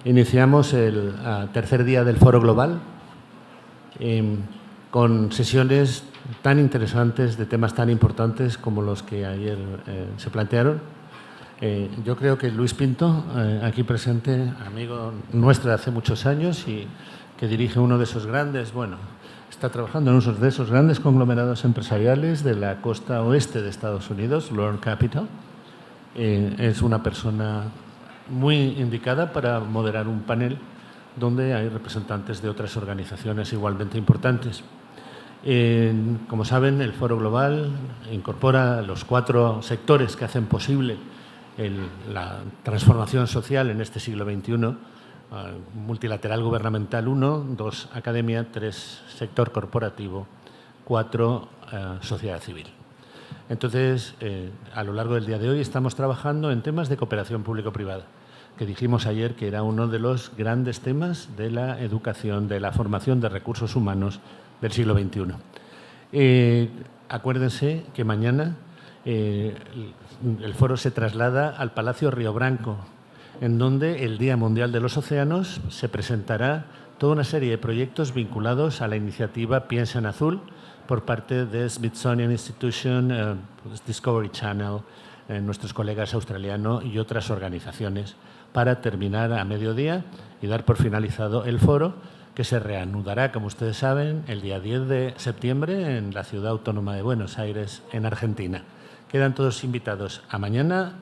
Iniciamos el tercer día del Foro Global con sesiones tan interesantes de temas tan importantes como los que ayer se plantearon. Yo creo que Luis Pinto, aquí presente, amigo nuestro de hace muchos años y que dirige uno de esos grandes, está trabajando en uno de esos grandes conglomerados empresariales de la costa oeste de Estados Unidos, Lord Capital. Es una persona muy indicada para moderar un panel donde hay representantes de otras organizaciones igualmente importantes. Como saben, el Foro Global incorpora los 4 sectores que hacen posible la transformación social en este siglo XXI. Multilateral gubernamental 1, 2 academia, 3 sector corporativo, 4 sociedad civil. Entonces, a lo largo del día de hoy estamos trabajando en temas de cooperación público-privada, que dijimos ayer que era uno de los grandes temas de la educación, de la formación de recursos humanos del siglo XXI. Acuérdense que mañana el foro se traslada al Palacio Río Branco, en donde el Día Mundial de los Océanos se presentará toda una serie de proyectos vinculados a la iniciativa Piensa en Azul por parte de Smithsonian Institution, Discovery Channel, nuestros colegas australianos y otras organizaciones, para terminar a mediodía y dar por finalizado el foro, que se reanudará, como ustedes saben, el día 10 de septiembre en la Ciudad Autónoma de Buenos Aires, en Argentina. Quedan todos invitados a mañana,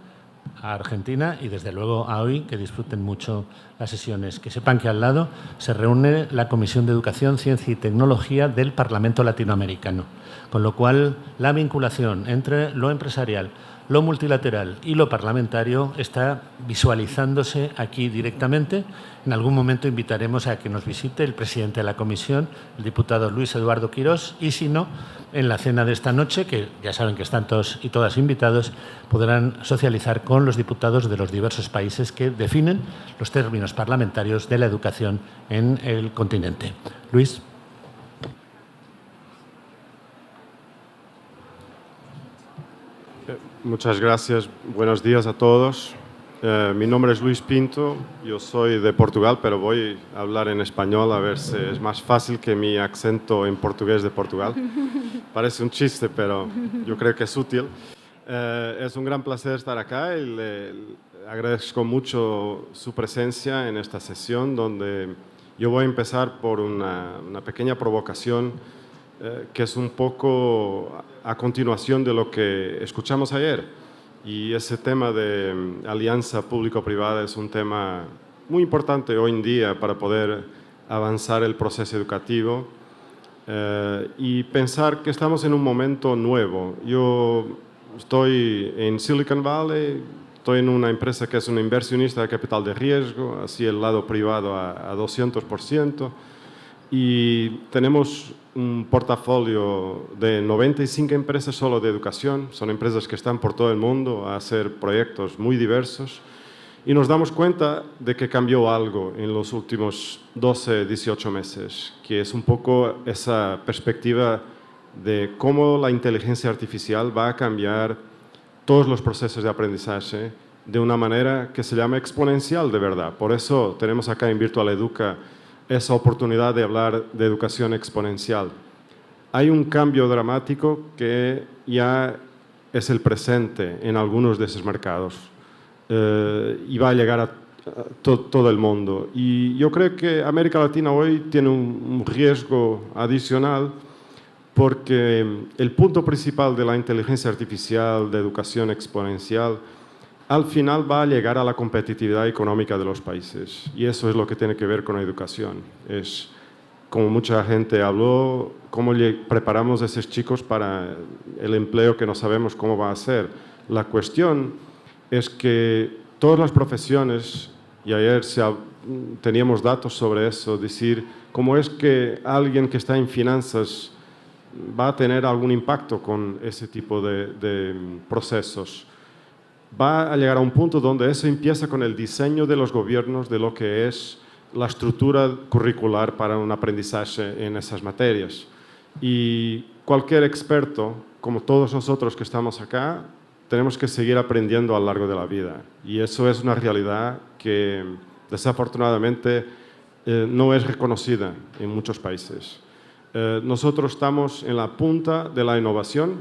a Argentina y desde luego a hoy, que disfruten mucho las sesiones. Que sepan que al lado se reúne la Comisión de Educación, Ciencia y Tecnología del Parlamento Latinoamericano, con lo cual la vinculación entre lo empresarial, lo multilateral y lo parlamentario está visualizándose aquí directamente. En algún momento invitaremos a que nos visite el presidente de la comisión, el diputado Luis Eduardo Quirós, y si no, en la cena de esta noche, que ya saben que están todos y todas invitados, podrán socializar con los diputados de los diversos países que definen los términos parlamentarios de la educación en el continente. Luis. Muchas gracias. Buenos días a todos. Mi nombre es Luis Pinto. Yo soy de Portugal, pero voy a hablar en español a ver si es más fácil que mi acento en portugués de Portugal. Parece un chiste, pero yo creo que es útil. Es un gran placer estar acá y le agradezco mucho su presencia en esta sesión, donde yo voy a empezar por una pequeña provocación que es un poco a continuación de lo que escuchamos ayer. Y ese tema de alianza público-privada es un tema muy importante hoy en día para poder avanzar el proceso educativo y pensar que estamos en un momento nuevo. Yo estoy en Silicon Valley, estoy en una empresa que es una inversionista de capital de riesgo, así el lado privado a 200%, y tenemos un portafolio de 95 empresas solo de educación. Son empresas que están por todo el mundo a hacer proyectos muy diversos y nos damos cuenta de que cambió algo en los últimos 12, 18 meses, que es un poco esa perspectiva de cómo la inteligencia artificial va a cambiar todos los procesos de aprendizaje de una manera que se llama exponencial de verdad. Por eso tenemos acá en Virtual Educa esa oportunidad de hablar de educación exponencial. Hay un cambio dramático que ya es el presente en algunos de esos mercados y va a llegar a todo el mundo. Y yo creo que América Latina hoy tiene un riesgo adicional porque el punto principal de la inteligencia artificial, de educación exponencial, al final va a llegar a la competitividad económica de los países. Y eso es lo que tiene que ver con la educación. Es, como mucha gente habló, cómo preparamos a esos chicos para el empleo que no sabemos cómo va a ser. La cuestión es que todas las profesiones, y ayer teníamos datos sobre eso, decir, cómo es que alguien que está en finanzas va a tener algún impacto con ese tipo de procesos. Va a llegar a un punto donde eso empieza con el diseño de los gobiernos de lo que es la estructura curricular para un aprendizaje en esas materias. Y cualquier experto, como todos nosotros que estamos acá, tenemos que seguir aprendiendo a lo largo de la vida. Y eso es una realidad que desafortunadamente no es reconocida en muchos países. Nosotros estamos en la punta de la innovación,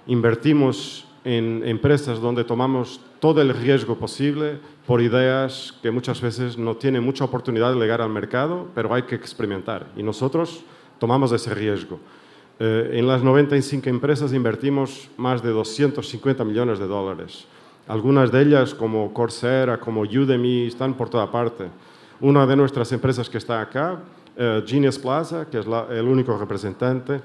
invertimos en empresas donde tomamos todo el riesgo posible por ideas que muchas veces no tienen mucha oportunidad de llegar al mercado, pero hay que experimentar y nosotros tomamos ese riesgo. En las 95 empresas invertimos más de 250 millones de dólares. Algunas de ellas, como Coursera, como Udemy, están por toda parte. Una de nuestras empresas que está acá, Genius Plaza, que es el único representante,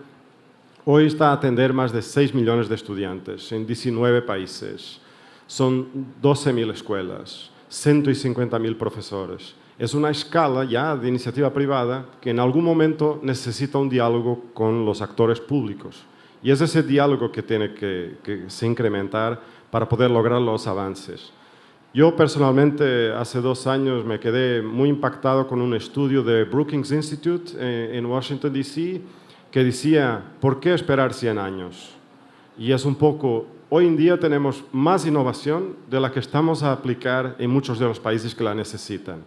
hoy está a atender más de 6 millones de estudiantes en 19 países. Son 12.000 escuelas, 150.000 profesores. Es una escala ya de iniciativa privada que en algún momento necesita un diálogo con los actores públicos. Y es ese diálogo que tiene que se incrementar para poder lograr los avances. Yo personalmente hace 2 años me quedé muy impactado con un estudio de Brookings Institute en Washington, D.C., que decía, ¿por qué esperar 100 años? Y es un poco, hoy en día tenemos más innovación de la que estamos a aplicar en muchos de los países que la necesitan.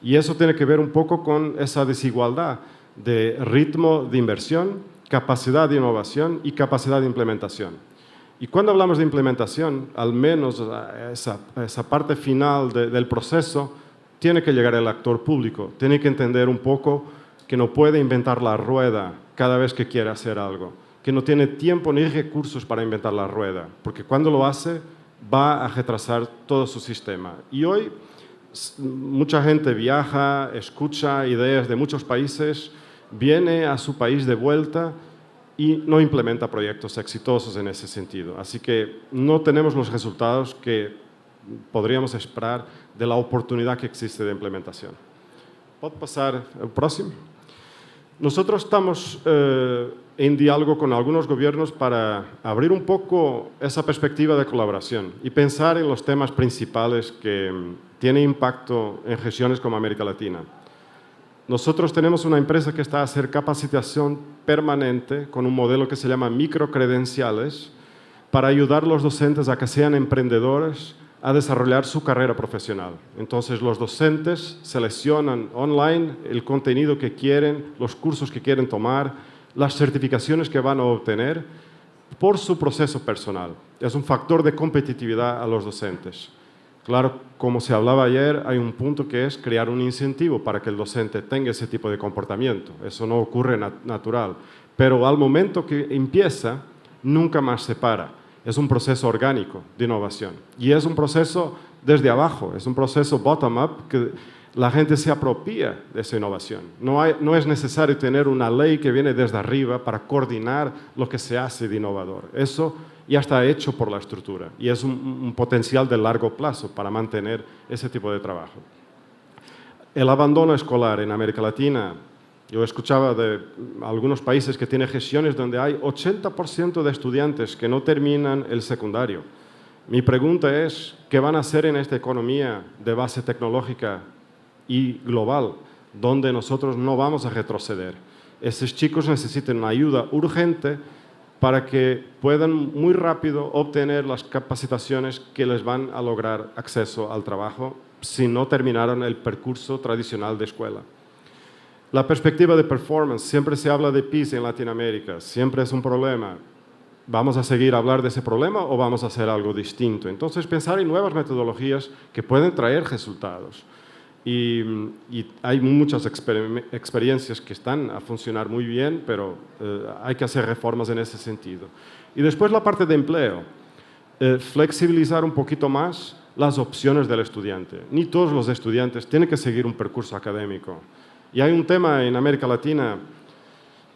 Y eso tiene que ver un poco con esa desigualdad de ritmo de inversión, capacidad de innovación y capacidad de implementación. Y cuando hablamos de implementación, al menos esa parte final del proceso, tiene que llegar el actor público, tiene que entender un poco que no puede inventar la rueda cada vez que quiere hacer algo, que no tiene tiempo ni recursos para inventar la rueda, porque cuando lo hace va a retrasar todo su sistema. Y hoy mucha gente viaja, escucha ideas de muchos países, viene a su país de vuelta y no implementa proyectos exitosos en ese sentido. Así que no tenemos los resultados que podríamos esperar de la oportunidad que existe de implementación. ¿Puedo pasar al próximo? Nosotros estamos en diálogo con algunos gobiernos para abrir un poco esa perspectiva de colaboración y pensar en los temas principales que tienen impacto en regiones como América Latina. Nosotros tenemos una empresa que está a hacer capacitación permanente con un modelo que se llama microcredenciales para ayudar a los docentes a que sean emprendedores a desarrollar su carrera profesional. Entonces los docentes seleccionan online el contenido que quieren, los cursos que quieren tomar, las certificaciones que van a obtener por su proceso personal. Es un factor de competitividad a los docentes. Claro, como se hablaba ayer, hay un punto que es crear un incentivo para que el docente tenga ese tipo de comportamiento. Eso no ocurre natural. Pero al momento que empieza, nunca más se para. Es un proceso orgánico de innovación. Y es un proceso desde abajo, es un proceso bottom-up que la gente se apropia de esa innovación. No es necesario tener una ley que viene desde arriba para coordinar lo que se hace de innovador. Eso ya está hecho por la estructura y es un potencial de largo plazo para mantener ese tipo de trabajo. El abandono escolar en América Latina, yo escuchaba de algunos países que tienen regiones donde hay 80% de estudiantes que no terminan el secundario. Mi pregunta es, ¿qué van a hacer en esta economía de base tecnológica y global, donde nosotros no vamos a retroceder? Esos chicos necesitan una ayuda urgente para que puedan muy rápido obtener las capacitaciones que les van a lograr acceso al trabajo si no terminaron el percurso tradicional de escuela. La perspectiva de performance, siempre se habla de PISA en Latinoamérica, siempre es un problema. ¿Vamos a seguir a hablar de ese problema o vamos a hacer algo distinto? Entonces, pensar en nuevas metodologías que pueden traer resultados. Y hay muchas experiencias que están a funcionar muy bien, pero hay que hacer reformas en ese sentido. Y después la parte de empleo. Flexibilizar un poquito más las opciones del estudiante. Ni todos los estudiantes tienen que seguir un percurso académico. Y hay un tema en América Latina,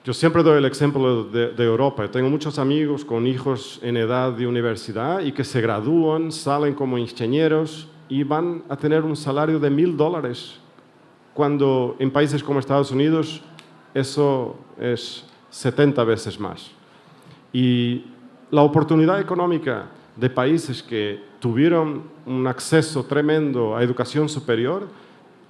yo siempre doy el ejemplo de Europa. Tengo muchos amigos con hijos en edad de universidad y que se gradúan, salen como ingenieros y van a tener un salario de $1.000, cuando en países como Estados Unidos eso es 70 veces más. Y la oportunidad económica de países que tuvieron un acceso tremendo a educación superior,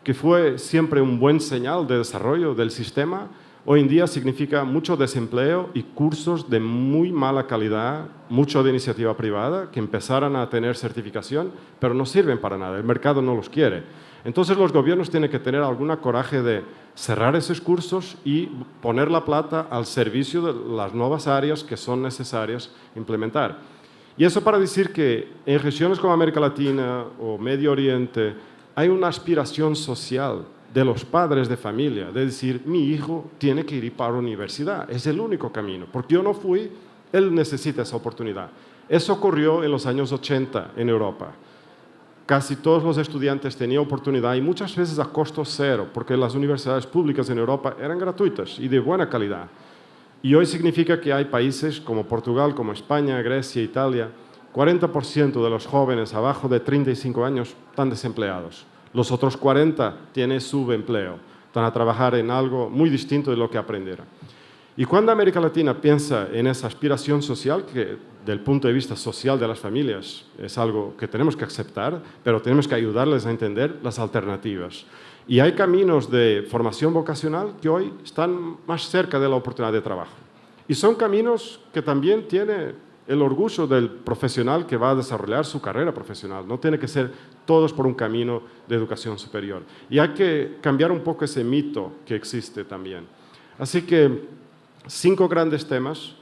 que fue siempre un buen señal de desarrollo del sistema, hoy en día significa mucho desempleo y cursos de muy mala calidad, mucho de iniciativa privada, que empezaran a tener certificación, pero no sirven para nada, el mercado no los quiere. Entonces los gobiernos tienen que tener algún coraje de cerrar esos cursos y poner la plata al servicio de las nuevas áreas que son necesarias implementar. Y eso para decir que en regiones como América Latina o Medio Oriente hay una aspiración social de los padres de familia, de decir, mi hijo tiene que ir para la universidad, es el único camino, porque yo no fui, él necesita esa oportunidad. Eso ocurrió en los años 80 en Europa. Casi todos los estudiantes tenían oportunidad y muchas veces a costo cero, porque las universidades públicas en Europa eran gratuitas y de buena calidad. Y hoy significa que hay países como Portugal, como España, Grecia, Italia, 40% de los jóvenes abajo de 35 años están desempleados. Los otros 40 tienen subempleo, están a trabajar en algo muy distinto de lo que aprendieron. Y cuando América Latina piensa en esa aspiración social, que del punto de vista social de las familias es algo que tenemos que aceptar, pero tenemos que ayudarles a entender las alternativas. Y hay caminos de formación vocacional que hoy están más cerca de la oportunidad de trabajo. Y son caminos que también tienen el orgullo del profesional que va a desarrollar su carrera profesional. No tiene que ser todos por un camino de educación superior. Y hay que cambiar un poco ese mito que existe también. Así que 5 grandes temas.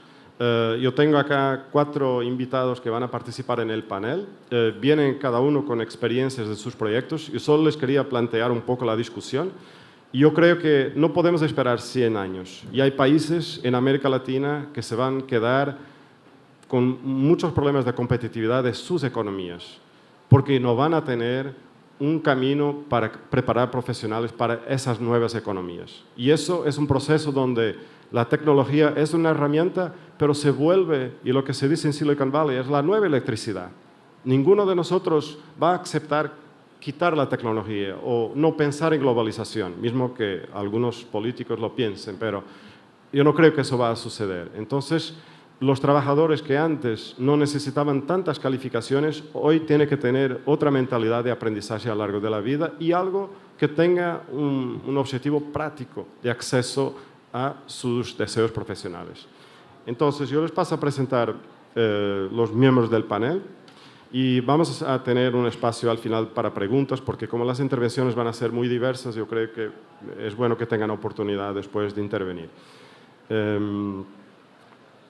Yo tengo acá 4 invitados que van a participar en el panel. Vienen cada uno con experiencias de sus proyectos. Yo solo les quería plantear un poco la discusión. Yo creo que no podemos esperar 100 años. Y hay países en América Latina que se van a quedar con muchos problemas de competitividad de sus economías, porque no van a tener un camino para preparar profesionales para esas nuevas economías. Y eso es un proceso donde la tecnología es una herramienta, pero se vuelve, y lo que se dice en Silicon Valley, es la nueva electricidad. Ninguno de nosotros va a aceptar quitar la tecnología o no pensar en globalización, mismo que algunos políticos lo piensen, pero yo no creo que eso va a suceder. Entonces, los trabajadores que antes no necesitaban tantas calificaciones, hoy tienen que tener otra mentalidad de aprendizaje a lo largo de la vida y algo que tenga un objetivo práctico de acceso a sus deseos profesionales. Entonces, yo les paso a presentar los miembros del panel y vamos a tener un espacio al final para preguntas, porque como las intervenciones van a ser muy diversas, yo creo que es bueno que tengan oportunidad después de intervenir.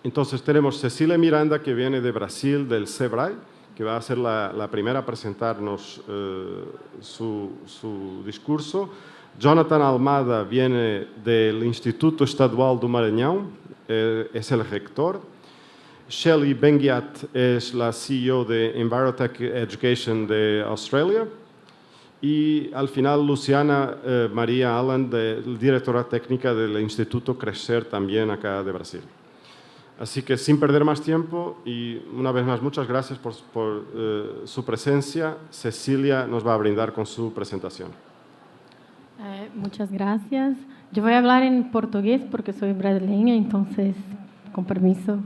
Entonces tenemos Cecilia Miranda, que viene de Brasil, del SEBRAE, que va a ser la primera a presentarnos su discurso. Jonathan Almada viene del Instituto Estadual do Maranhão, es el rector. Shelley Benguiat es la CEO de Envirotech Education de Australia. Y al final Luciana María Allan, directora técnica del Instituto Crescer, también acá de Brasil. Así que sin perder más tiempo y una vez más muchas gracias por su presencia. Cecilia nos va a brindar con su presentación. Muchas gracias. Yo voy a hablar en portugués porque soy brasileña, entonces, com permiso.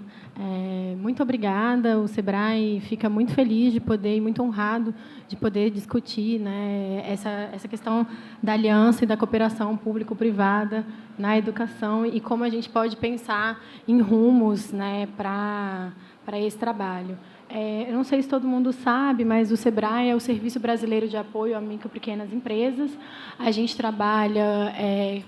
Muito obrigada. O SEBRAE fica muito feliz de poder e muito honrado de poder discutir, né, essa questão da aliança e da cooperação público-privada na educação e como a gente pode pensar em rumos, né, para esse trabalho. Eu não sei se todo mundo sabe, mas o SEBRAE é o Serviço Brasileiro de Apoio a Micro e Pequenas Empresas. A gente trabalha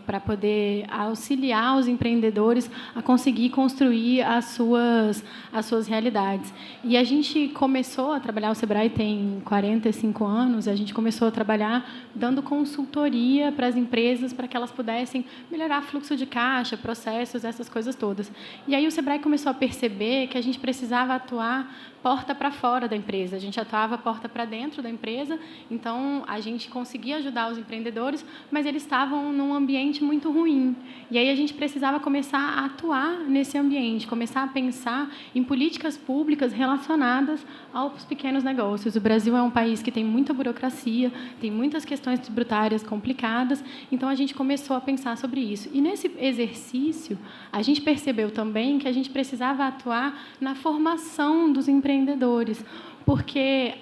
para poder auxiliar os empreendedores a conseguir construir as suas realidades. E a gente começou a trabalhar, o SEBRAE tem 45 anos, a gente começou a trabalhar dando consultoria para as empresas para que elas pudessem melhorar fluxo de caixa, processos, essas coisas todas. E aí o SEBRAE começou a perceber que a gente precisava atuar porta para fora da empresa. A gente atuava porta para dentro da empresa, então a gente conseguia ajudar os empreendedores, mas eles estavam num ambiente muito ruim. E aí a gente precisava começar a atuar nesse ambiente, começar a pensar em políticas públicas relacionadas aos pequenos negócios. O Brasil é um país que tem muita burocracia, tem muitas questões tributárias complicadas, então a gente começou a pensar sobre isso. E nesse exercício, a gente percebeu também que a gente precisava atuar na formação dos empreendedores, porque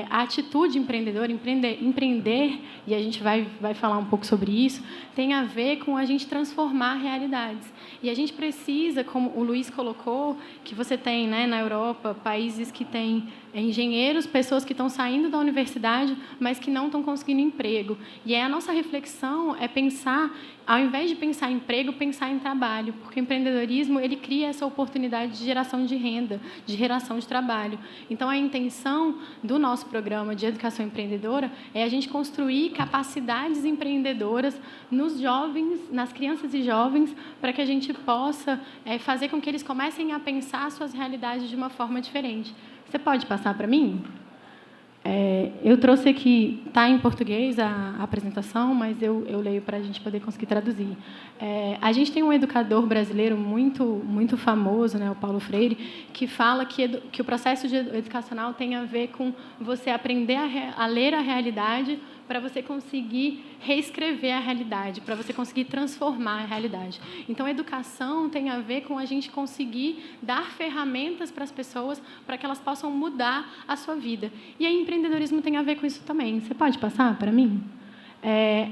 a atitude empreendedora, empreender, e a gente vai falar um pouco sobre isso, tem a ver com a gente transformar realidades. E a gente precisa, como o Luiz colocou, que você tem, né, na Europa países que têm engenheiros, pessoas que estão saindo da universidade, mas que não estão conseguindo emprego. E aí a nossa reflexão é pensar, ao invés de pensar em emprego, pensar em trabalho, porque o empreendedorismo ele cria essa oportunidade de geração de renda, de geração de trabalho. Então, a intenção do nosso programa de educação empreendedora é a gente construir capacidades empreendedoras nos jovens, nas crianças e jovens, para que a gente possa fazer com que eles comecem a pensar suas realidades de uma forma diferente. Você pode passar para mim? Eu trouxe aqui, está em português a apresentação, mas eu leio para a gente poder conseguir traduzir. A gente tem um educador brasileiro muito famoso, né, o Paulo Freire, que fala que o processo educacional tem a ver com você aprender a ler a realidade para você conseguir reescrever a realidade, para você conseguir transformar a realidade. Então, a educação tem a ver com a gente conseguir dar ferramentas para as pessoas para que elas possam mudar a sua vida. E aí, empreendedorismo tem a ver com isso também. Você pode passar para mim?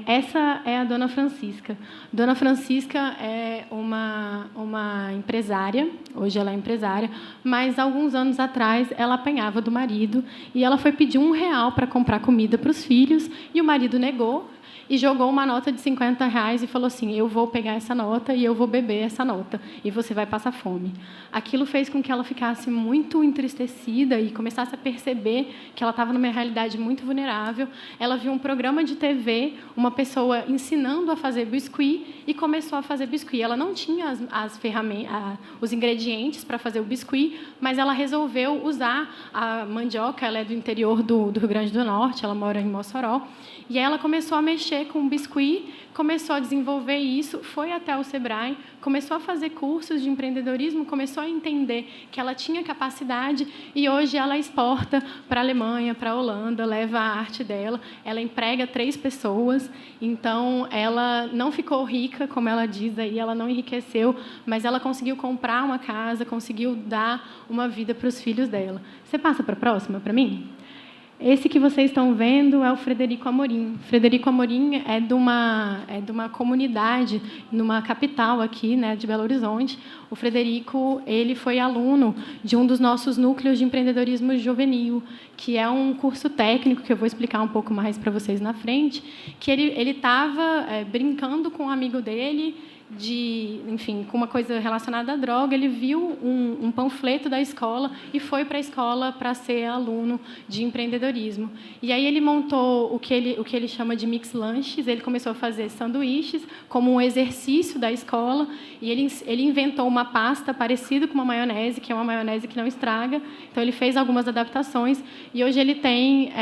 Essa é a Dona Francisca. Dona Francisca é uma empresária, hoje ela é empresária, mas alguns anos atrás ela apanhava do marido e ela foi pedir R$1 para comprar comida para os filhos e o marido negou e jogou uma nota de R$50 e falou assim: eu vou pegar essa nota e eu vou beber essa nota e você vai passar fome. Aquilo fez com que ela ficasse muito entristecida e começasse a perceber que ela estava numa realidade muito vulnerável. Ela viu um programa de TV, uma pessoa ensinando a fazer biscuit e começou a fazer biscuit. Ela não tinha as ferramentas, os ingredientes para fazer o biscuit, mas ela resolveu usar a mandioca. Ela é do interior do Rio Grande do Norte, ela mora em Mossoró. E aí ela começou a mexer com o biscuit, começou a desenvolver isso, foi até o Sebrae, começou a fazer cursos de empreendedorismo, começou a entender que ela tinha capacidade e hoje ela exporta para a Alemanha, para a Holanda, leva a arte dela, ela emprega 3 pessoas, então ela não ficou rica, como ela diz aí, ela não enriqueceu, mas ela conseguiu comprar uma casa, conseguiu dar uma vida para os filhos dela. Você passa para a próxima, para mim? Esse que vocês estão vendo é o Frederico Amorim. Frederico Amorim é de uma comunidade, numa capital aqui, né, de Belo Horizonte. O Frederico ele foi aluno de um dos nossos núcleos de empreendedorismo juvenil, que é um curso técnico, que eu vou explicar um pouco mais para vocês na frente, que ele estava brincando com um amigo dele, com uma coisa relacionada à droga. Ele viu um panfleto da escola e foi para a escola para ser aluno de empreendedorismo. E aí ele montou o que ele chama de mix lanches. Ele começou a fazer sanduíches como um exercício da escola e ele inventou uma pasta parecida com uma maionese, que é uma maionese que não estraga. Então ele fez algumas adaptações e hoje ele tem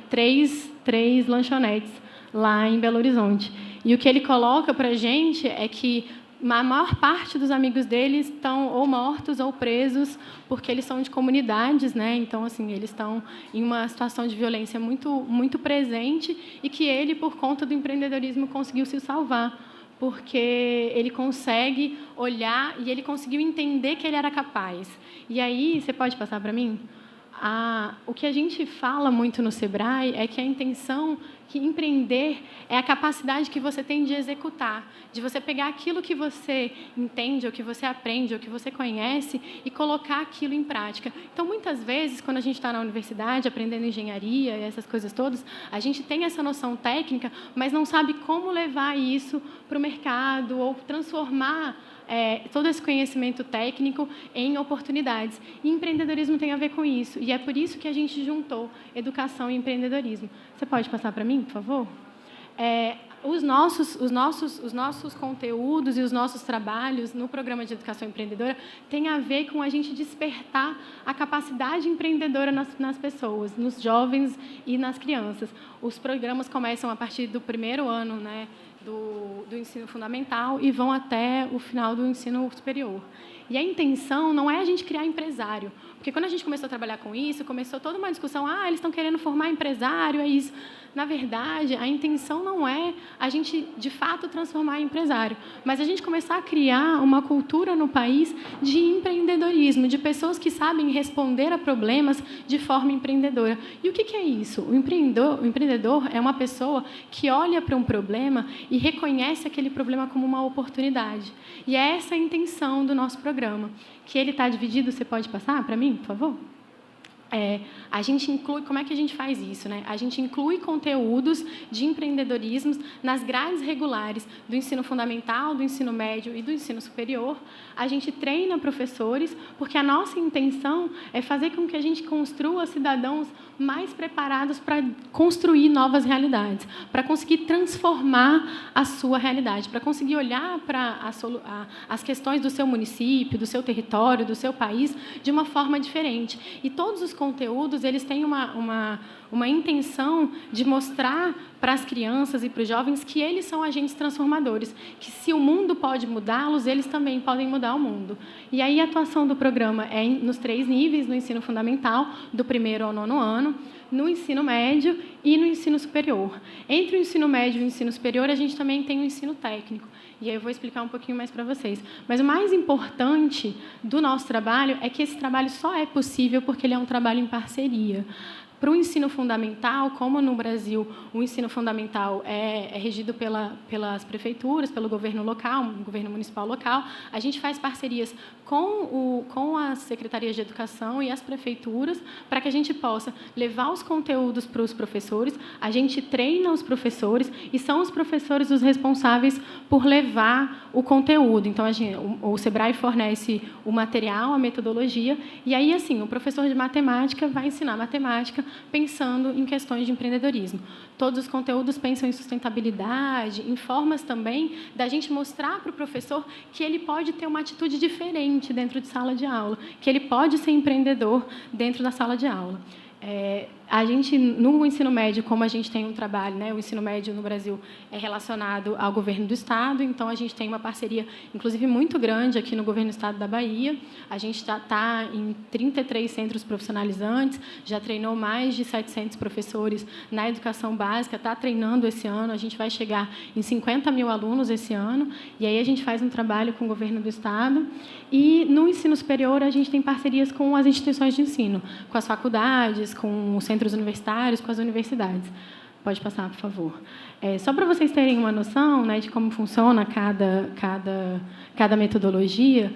três lanchonetes lá em Belo Horizonte. E o que ele coloca para a gente é que a maior parte dos amigos dele estão ou mortos ou presos porque eles são de comunidades, né? Então, assim, eles estão em uma situação de violência muito presente e que ele, por conta do empreendedorismo, conseguiu se salvar, porque ele consegue olhar e ele conseguiu entender que ele era capaz. E aí, você pode passar para mim? O que a gente fala muito no Sebrae é que a intenção que empreender é a capacidade que você tem de executar, de você pegar aquilo que você entende, ou que você aprende, ou que você conhece, e colocar aquilo em prática. Então, muitas vezes, quando a gente está na universidade, aprendendo engenharia e essas coisas todas, a gente tem essa noção técnica, mas não sabe como levar isso para o mercado, ou transformar todo esse conhecimento técnico em oportunidades. E empreendedorismo tem a ver com isso. E é por isso que a gente juntou educação e empreendedorismo. Você pode passar para mim, por favor? Os nossos conteúdos e os nossos trabalhos no programa de educação empreendedora têm a ver com a gente despertar a capacidade empreendedora nas pessoas, nos jovens e nas crianças. Os programas começam a partir do primeiro ano, né, do ensino fundamental e vão até o final do ensino superior. E a intenção não é a gente criar empresário, porque quando a gente começou a trabalhar com isso, começou toda uma discussão, eles estão querendo formar empresário, é isso. Na verdade, a intenção não é a gente, de fato, transformar em empresário, mas a gente começar a criar uma cultura no país de empreendedorismo, de pessoas que sabem responder a problemas de forma empreendedora. E o que é isso? O empreendedor é uma pessoa que olha para um problema e reconhece aquele problema como uma oportunidade. E é essa a intenção do nosso programa, que ele está dividido. Você pode passar para mim, por favor? A gente inclui, como é que a gente faz isso, né? A gente inclui conteúdos de empreendedorismo nas grades regulares do ensino fundamental, do ensino médio e do ensino superior. A gente treina professores, porque a nossa intenção é fazer com que a gente construa cidadãos mais preparados para construir novas realidades, para conseguir transformar a sua realidade, para conseguir olhar para as questões do seu município, do seu território, do seu país, de uma forma diferente. E todos os conteúdos, eles têm uma intenção de mostrar para as crianças e para os jovens que eles são agentes transformadores, que se o mundo pode mudá-los, eles também podem mudar o mundo. E aí a atuação do programa é nos 3 níveis, no ensino fundamental, do 1º ao 9º ano, no ensino médio e no ensino superior. Entre o ensino médio e o ensino superior, a gente também tem o ensino técnico. E aí eu vou explicar um pouquinho mais para vocês. Mas o mais importante do nosso trabalho é que esse trabalho só é possível porque ele é um trabalho em parceria. Para o ensino fundamental, como no Brasil o ensino fundamental é regido pelas prefeituras, pelo governo local, governo municipal local, a gente faz parcerias com as secretarias de educação e as prefeituras para que a gente possa levar os conteúdos para os professores, a gente treina os professores e são os professores os responsáveis por levar o conteúdo. Então, o SEBRAE fornece o material, a metodologia, e aí, assim, o professor de matemática vai ensinar matemática pensando em questões de empreendedorismo. Todos os conteúdos pensam em sustentabilidade, em formas também da gente mostrar para o professor que ele pode ter uma atitude diferente dentro de sala de aula, que ele pode ser empreendedor dentro da sala de aula. A gente, no ensino médio, como a gente tem um trabalho, né, o ensino médio no Brasil é relacionado ao governo do Estado, então a gente tem uma parceria, inclusive, muito grande aqui no governo do Estado da Bahia. A gente está em 33 centros profissionalizantes, já treinou mais de 700 professores na educação básica, está treinando esse ano, a gente vai chegar em 50 mil alunos esse ano, e aí a gente faz um trabalho com o governo do Estado. E, no ensino superior, a gente tem parcerias com as instituições de ensino, com as faculdades, com os centros universitários, com as universidades. Pode passar, por favor. Só para vocês terem uma noção, né, de como funciona cada metodologia,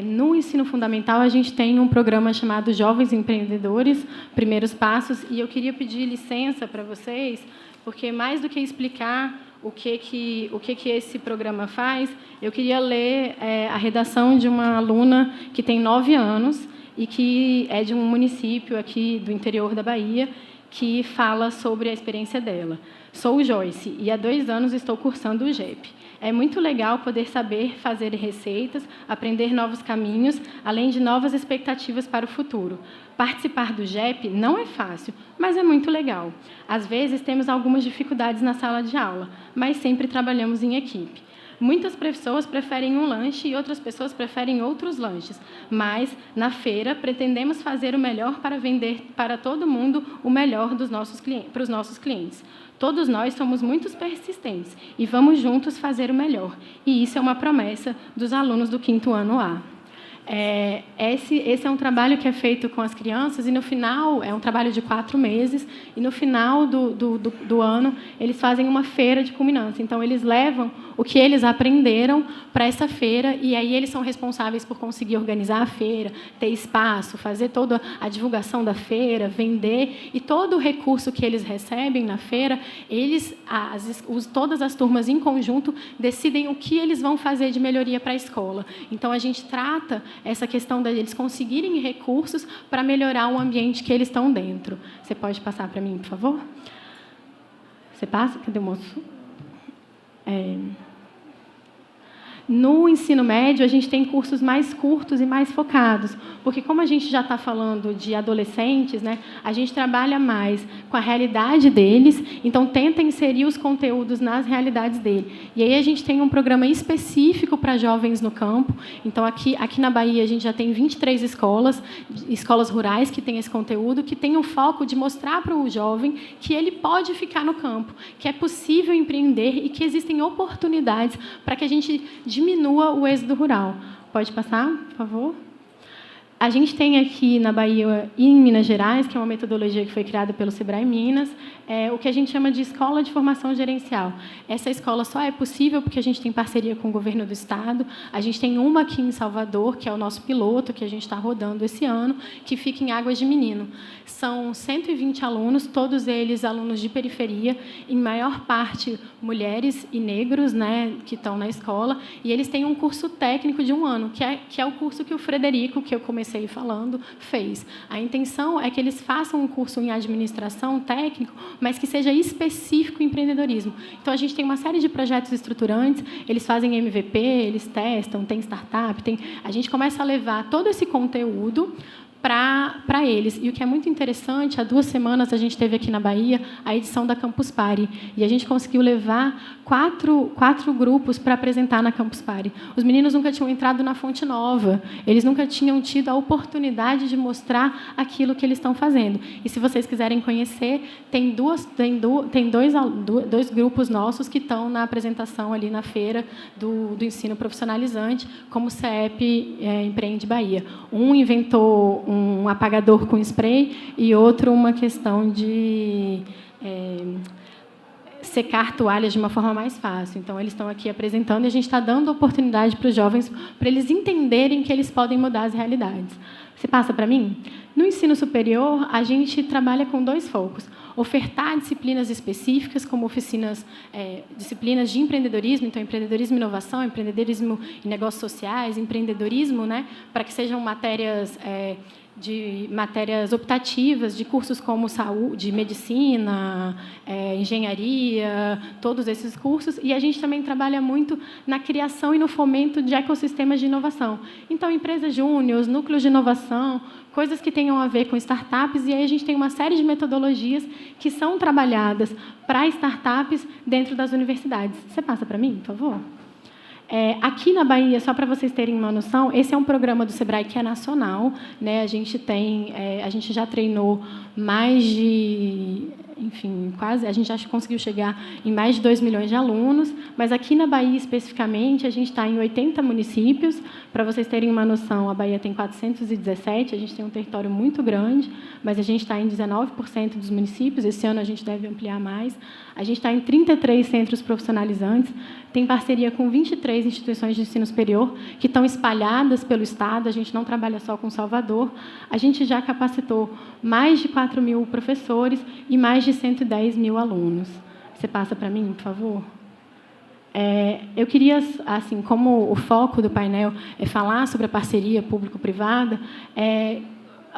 no ensino fundamental, a gente tem um programa chamado Jovens Empreendedores, Primeiros Passos, e eu queria pedir licença para vocês, porque, mais do que explicar o que esse programa faz, eu queria ler a redação de uma aluna que tem 9 anos e que é de um município aqui do interior da Bahia, que fala sobre a experiência dela. Sou Joyce e há 2 anos estou cursando o GEP. É muito legal poder saber fazer receitas, aprender novos caminhos, além de novas expectativas para o futuro. Participar do GEP não é fácil, mas é muito legal. Às vezes temos algumas dificuldades na sala de aula, mas sempre trabalhamos em equipe. Muitas pessoas preferem um lanche e outras pessoas preferem outros lanches, mas, na feira, pretendemos fazer o melhor para vender para todo mundo o melhor para os nossos clientes. Todos nós somos muito persistentes e vamos juntos fazer o melhor. E isso é uma promessa dos alunos do 5º ano A. Esse é um trabalho que é feito com as crianças e, no final, é um trabalho de 4 meses, e, no final do ano, eles fazem uma feira de culminância. Então, eles levam o que eles aprenderam para essa feira, e aí eles são responsáveis por conseguir organizar a feira, ter espaço, fazer toda a divulgação da feira, vender, e todo o recurso que eles recebem na feira, todas as turmas em conjunto decidem o que eles vão fazer de melhoria para a escola. Então, a gente trata essa questão deles conseguirem recursos para melhorar o ambiente que eles estão dentro. Você pode passar para mim, por favor? Você passa? Cadê o moço? No ensino médio, a gente tem cursos mais curtos e mais focados, porque, como a gente já está falando de adolescentes, né, a gente trabalha mais com a realidade deles, então tenta inserir os conteúdos nas realidades dele. E aí a gente tem um programa específico para jovens no campo. Então, aqui na Bahia, a gente já tem 23 escolas rurais que têm esse conteúdo, que tem o foco de mostrar para o jovem que ele pode ficar no campo, que é possível empreender e que existem oportunidades para que a gente diminua o êxodo rural. Pode passar, por favor? A gente tem aqui na Bahia e em Minas Gerais, que é uma metodologia que foi criada pelo Sebrae Minas, o que a gente chama de Escola de Formação Gerencial. Essa escola só é possível porque a gente tem parceria com o governo do Estado. A gente tem uma aqui em Salvador, que é o nosso piloto, que a gente está rodando esse ano, que fica em Águas de Menino. São 120 alunos, todos eles alunos de periferia, em maior parte mulheres e negros, né, que estão na escola, e eles têm um curso técnico de 1 ano, que é o curso que o Frederico, que eu comecei falando, fez. A intenção é que eles façam um curso em administração técnico, mas que seja específico em empreendedorismo. Então, a gente tem uma série de projetos estruturantes, eles fazem MVP, eles testam, tem startup, a gente começa a levar todo esse conteúdo para eles. E o que é muito interessante, há 2 semanas a gente teve aqui na Bahia a edição da Campus Party, e a gente conseguiu levar 4 grupos para apresentar na Campus Party. Os meninos nunca tinham entrado na Fonte Nova, eles nunca tinham tido a oportunidade de mostrar aquilo que eles estão fazendo. E, se vocês quiserem conhecer, tem dois grupos nossos que estão na apresentação ali na feira do ensino profissionalizante, como o CEP Empreende Bahia. Um inventou um apagador com spray e outro uma questão de secar toalhas de uma forma mais fácil. Então, eles estão aqui apresentando e a gente está dando oportunidade para os jovens, para eles entenderem que eles podem mudar as realidades. Você passa para mim? No ensino superior, a gente trabalha com 2 focos. Ofertar disciplinas específicas, como disciplinas de empreendedorismo, então, empreendedorismo e inovação, empreendedorismo e negócios sociais, empreendedorismo, né, para que sejam matérias optativas, de cursos como saúde, medicina, engenharia, todos esses cursos. E a gente também trabalha muito na criação e no fomento de ecossistemas de inovação. Então, empresas júniores, núcleos de inovação, coisas que tenham a ver com startups, e aí a gente tem uma série de metodologias que são trabalhadas para startups dentro das universidades. Você passa para mim, por favor? Aqui na Bahia, só para vocês terem uma noção, esse é um programa do Sebrae que é nacional, né? A gente já treinou mais de, a gente já conseguiu chegar em mais de 2 milhões de alunos, mas aqui na Bahia, especificamente, a gente está em 80 municípios. Para vocês terem uma noção, a Bahia tem 417, a gente tem um território muito grande, mas a gente está em 19% dos municípios. Esse ano a gente deve ampliar mais. A gente está em 33 centros profissionalizantes, tem parceria com 23 instituições de ensino superior que estão espalhadas pelo Estado. A gente não trabalha só com Salvador. A gente já capacitou mais de 4 mil professores e mais de 110 mil alunos. Você passa para mim, por favor? Eu queria, assim, como o foco do painel é falar sobre a parceria público-privada,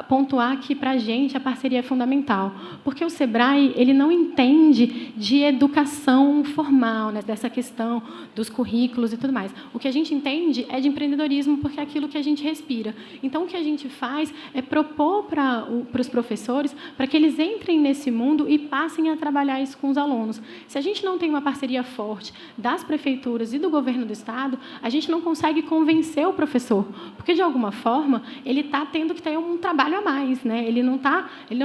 pontuar que, para a gente, a parceria é fundamental, porque o Sebrae ele não entende de educação formal, né, dessa questão dos currículos e tudo mais. O que a gente entende é de empreendedorismo, porque é aquilo que a gente respira. Então, o que a gente faz é propor para os professores para que eles entrem nesse mundo e passem a trabalhar isso com os alunos. Se a gente não tem uma parceria forte das prefeituras e do governo do Estado, a gente não consegue convencer o professor, porque, de alguma forma, ele está tendo que ter um trabalho a mais, né? Ele não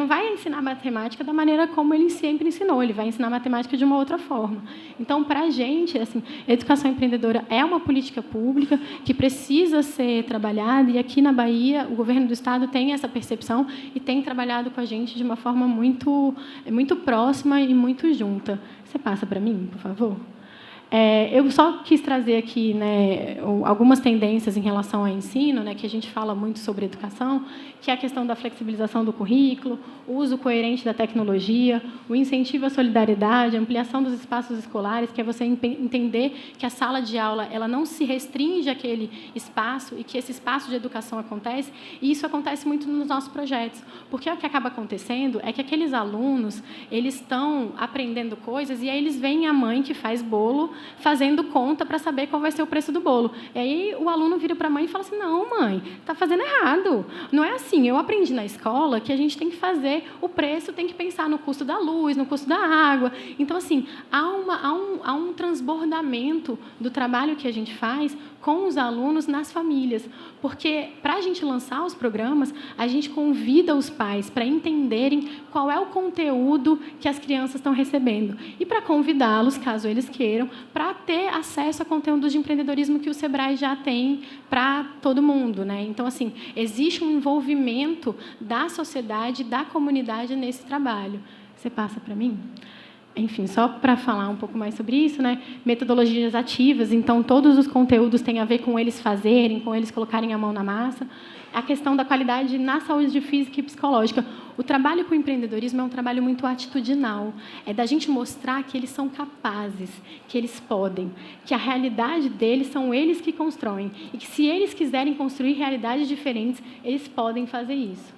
vai ensinar matemática da maneira como ele sempre ensinou, ele vai ensinar matemática de uma outra forma. Então, para a gente, assim, educação empreendedora é uma política pública que precisa ser trabalhada, e aqui na Bahia o governo do Estado tem essa percepção e tem trabalhado com a gente de uma forma muito próxima e muito junta. Você passa para mim, por favor? Eu só quis trazer aqui, né, algumas tendências em relação ao ensino, né, que a gente fala muito sobre educação, que é a questão da flexibilização do currículo, o uso coerente da tecnologia, o incentivo à solidariedade, a ampliação dos espaços escolares, que é você entender que a sala de aula ela não se restringe àquele espaço e que esse espaço de educação acontece, e isso acontece muito nos nossos projetos, porque o que acaba acontecendo é que aqueles alunos eles estão aprendendo coisas e aí eles veem a mãe que faz bolo fazendo conta para saber qual vai ser o preço do bolo. E aí o aluno vira para a mãe e fala assim: não, mãe, está fazendo errado. Não é assim. Eu aprendi na escola que a gente tem que fazer o preço, tem que pensar no custo da luz, no custo da água. Então, assim, há um transbordamento do trabalho que a gente faz com os alunos nas famílias. Porque, para a gente lançar os programas, a gente convida os pais para entenderem qual é o conteúdo que as crianças estão recebendo. E para convidá-los, caso eles queiram, para ter acesso a conteúdos de empreendedorismo que o Sebrae já tem para todo mundo, né? Então, assim, existe um envolvimento da sociedade, da comunidade nesse trabalho. Você passa para mim? Enfim, só para falar um pouco mais sobre isso, né? Metodologias ativas, então todos os conteúdos têm a ver com eles fazerem, com eles colocarem a mão na massa. A questão da qualidade na saúde física e psicológica. O trabalho com o empreendedorismo é um trabalho muito atitudinal. É da gente mostrar que eles são capazes, que eles podem, que a realidade deles são eles que constroem e que, se eles quiserem construir realidades diferentes, eles podem fazer isso.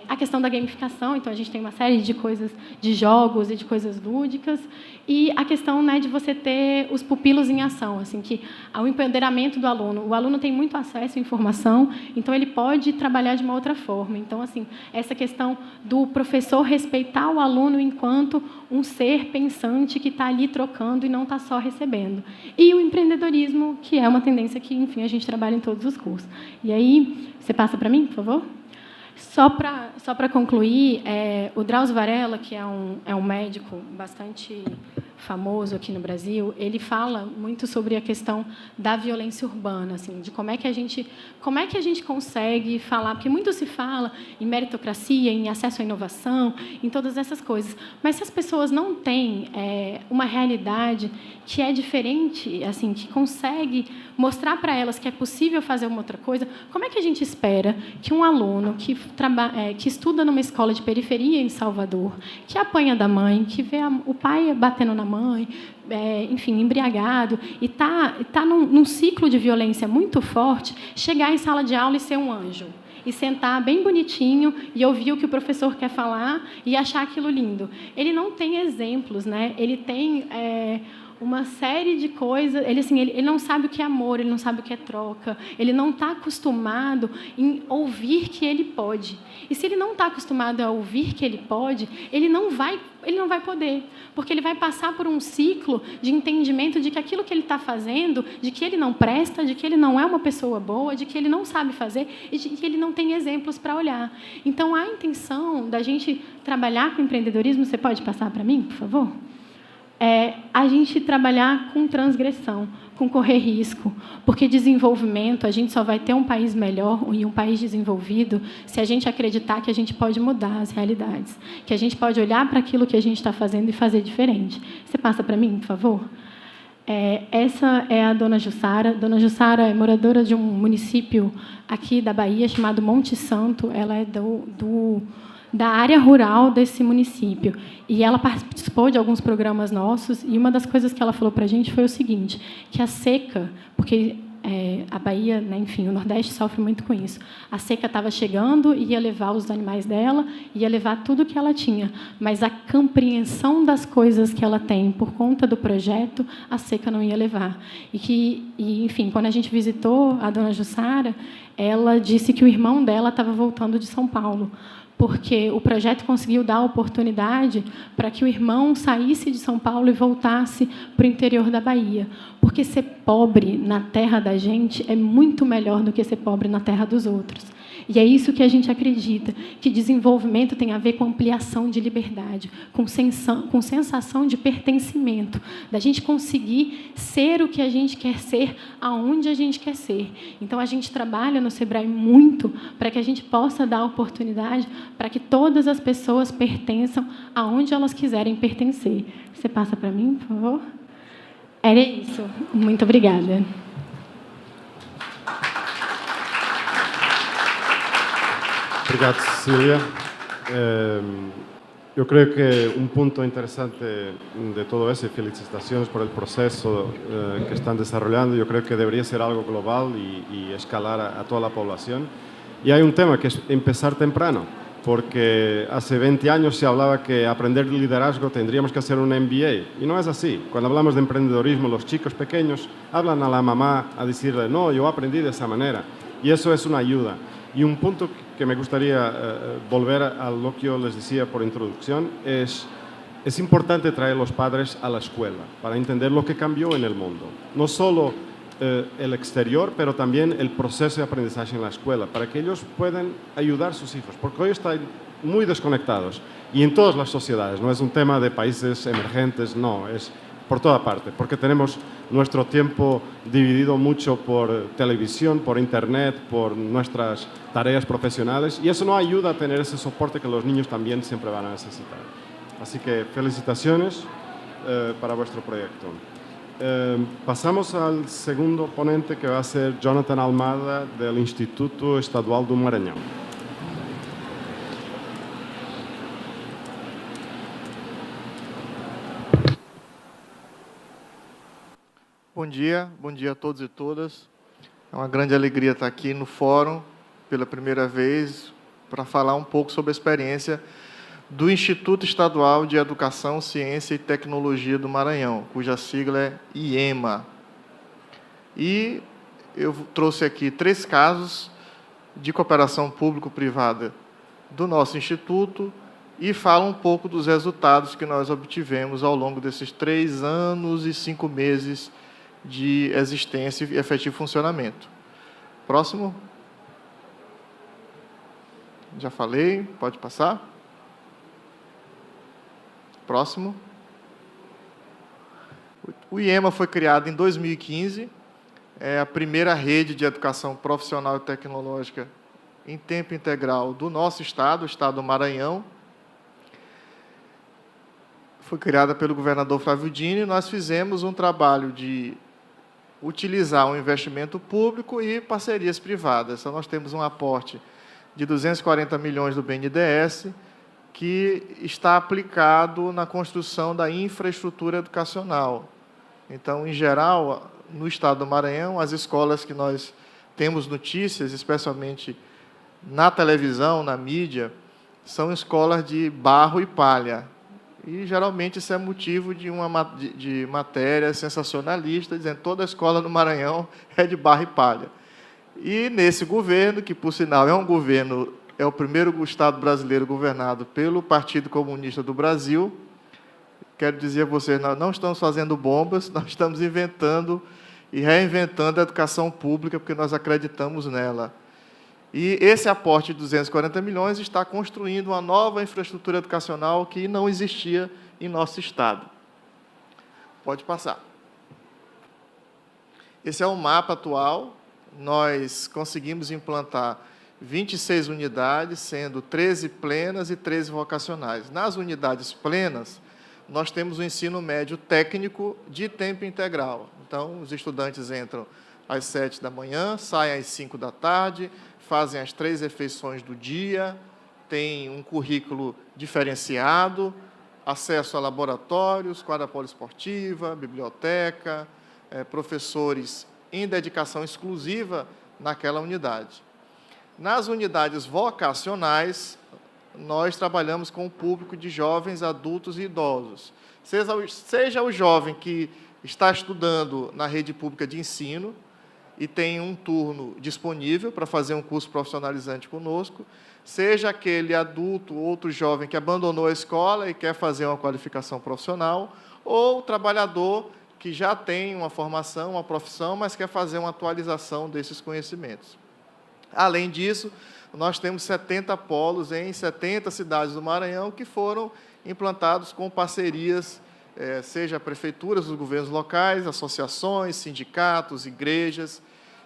A questão da gamificação, então a gente tem uma série de coisas, de jogos e de coisas lúdicas, e a questão, né, de você ter os pupilos em ação, assim, que o empoderamento do aluno. O aluno tem muito acesso à informação, então ele pode trabalhar de uma outra forma. Então, assim, essa questão do professor respeitar o aluno enquanto um ser pensante que está ali trocando e não está só recebendo. E o empreendedorismo, que é uma tendência que, enfim, a gente trabalha em todos os cursos. E aí, você passa para mim, por favor? Só para concluir, o Drauzio Varela, que é um médico bastante famoso aqui no Brasil, ele fala muito sobre a questão da violência urbana, assim, de como é que a gente consegue falar, porque muito se fala em meritocracia, em acesso à inovação, em todas essas coisas, mas se as pessoas não têm uma realidade que é diferente, assim, que consegue mostrar para elas que é possível fazer uma outra coisa, como é que a gente espera que um aluno que estuda numa escola de periferia em Salvador, que apanha da mãe, que vê o pai batendo na mãe, enfim, embriagado, e tá num ciclo de violência muito forte, chegar em sala de aula e ser um anjo, e sentar bem bonitinho e ouvir o que o professor quer falar e achar aquilo lindo? Ele não tem exemplos, né? Ele tem uma série de coisas. Ele não sabe o que é amor, ele não sabe o que é troca, ele não está acostumado em ouvir que ele pode. E se ele não está acostumado a ouvir que ele pode, ele não vai poder, porque ele vai passar por um ciclo de entendimento de que aquilo que ele está fazendo, de que ele não presta, de que ele não é uma pessoa boa, de que ele não sabe fazer e de que ele não tem exemplos para olhar. Então, a intenção da gente trabalhar com empreendedorismo, você pode passar para mim, por favor? A gente trabalhar com transgressão, com correr risco, porque desenvolvimento, a gente só vai ter um país melhor e um país desenvolvido se a gente acreditar que a gente pode mudar as realidades, que a gente pode olhar para aquilo que a gente está fazendo e fazer diferente. Você passa para mim, por favor? Essa é a Dona Jussara. Dona Jussara é moradora de um município aqui da Bahia chamado Monte Santo. Ela é da área rural desse município. E ela participou de alguns programas nossos, e uma das coisas que ela falou para a gente foi o seguinte, que a seca, porque a Bahia, né, enfim, o Nordeste sofre muito com isso. A seca estava chegando e ia levar os animais dela, ia levar tudo que ela tinha, mas a compreensão das coisas que ela tem por conta do projeto, a seca não ia levar. Enfim, quando a gente visitou a Dona Jussara, ela disse que o irmão dela estava voltando de São Paulo, porque o projeto conseguiu dar a oportunidade para que o irmão saísse de São Paulo e voltasse para o interior da Bahia. Porque ser pobre na terra da gente é muito melhor do que ser pobre na terra dos outros. E é isso que a gente acredita, que desenvolvimento tem a ver com ampliação de liberdade, com sensação de pertencimento, da gente conseguir ser o que a gente quer ser, aonde a gente quer ser. Então, a gente trabalha no Sebrae muito para que a gente possa dar oportunidade para que todas as pessoas pertençam aonde elas quiserem pertencer. Você passa para mim, por favor? Era isso. Muito obrigada. Obrigado, Cecília. Yo creo que un punto interesante de todo eso, y felicitaciones por el proceso que están desarrollando, yo creo que debería ser algo global y escalar a toda la población. Y hay un tema que es empezar temprano, porque hace 20 años se hablaba que aprender liderazgo tendríamos que hacer un MBA, y no es así. Cuando hablamos de emprendedorismo, los chicos pequeños hablan a la mamá a decirle, no, yo aprendí de esa manera, y eso es una ayuda. Y un punto que me gustaría volver a lo que yo les decía por introducción es importante traer a los padres a la escuela para entender lo que cambió en el mundo. No solo el exterior, pero también el proceso de aprendizaje en la escuela, para que ellos puedan ayudar a sus hijos, porque hoy están muy desconectados. Y en todas las sociedades, no es un tema de países emergentes, no, es por toda parte, porque tenemos nuestro tiempo dividido mucho por televisión, por internet, por nuestras tareas profesionales, y eso no ayuda a tener ese soporte que los niños también siempre van a necesitar. Así que felicitaciones para vuestro proyecto. Pasamos al segundo ponente, que va a ser Jonathan Almada, del Instituto Estadual do Maranhão. Bom dia a todos e todas. É uma grande alegria estar aqui no fórum pela primeira vez para falar um pouco sobre a experiência do Instituto Estadual de Educação, Ciência e Tecnologia do Maranhão, cuja sigla é IEMA. E eu trouxe aqui 3 casos de cooperação público-privada do nosso instituto e falo um pouco dos resultados que nós obtivemos ao longo desses 3 anos e 5 meses de existência e efetivo funcionamento. Próximo. Já falei, pode passar. Próximo. O IEMA foi criado em 2015, é a primeira rede de educação profissional e tecnológica em tempo integral do nosso estado, o estado do Maranhão. Foi criada pelo governador Flávio Dino e nós fizemos um trabalho de utilizar um investimento público e parcerias privadas. Então, nós temos um aporte de 240 milhões do BNDES, que está aplicado na construção da infraestrutura educacional. Então, em geral, no estado do Maranhão, as escolas que nós temos notícias, especialmente na televisão, na mídia, são escolas de barro e palha. E, geralmente, isso é motivo de matéria sensacionalista, dizendo que toda a escola no Maranhão é de barro e palha. E, nesse governo, que, por sinal, é o primeiro estado brasileiro governado pelo Partido Comunista do Brasil, quero dizer a vocês, nós não estamos fazendo bombas, nós estamos inventando e reinventando a educação pública, porque nós acreditamos nela. E esse aporte de 240 milhões está construindo uma nova infraestrutura educacional que não existia em nosso estado. Pode passar. Esse é o mapa atual. Nós conseguimos implantar 26 unidades, sendo 13 plenas e 13 vocacionais. Nas unidades plenas, nós temos o ensino médio técnico de tempo integral. Então, os estudantes entram às 7 da manhã, saem às 5 da tarde, fazem as 3 refeições do dia, têm um currículo diferenciado, acesso a laboratórios, quadra poliesportiva, biblioteca, professores em dedicação exclusiva naquela unidade. Nas unidades vocacionais, nós trabalhamos com o público de jovens, adultos e idosos. Seja o jovem que está estudando na rede pública de ensino e tem um turno disponível para fazer um curso profissionalizante conosco, seja aquele adulto, outro jovem que abandonou a escola e quer fazer uma qualificação profissional, ou o trabalhador que já tem uma formação, uma profissão, mas quer fazer uma atualização desses conhecimentos. Além disso, nós temos 70 polos em 70 cidades do Maranhão que foram implantados com parcerias, seja prefeituras, os governos locais, associações, sindicatos, igrejas,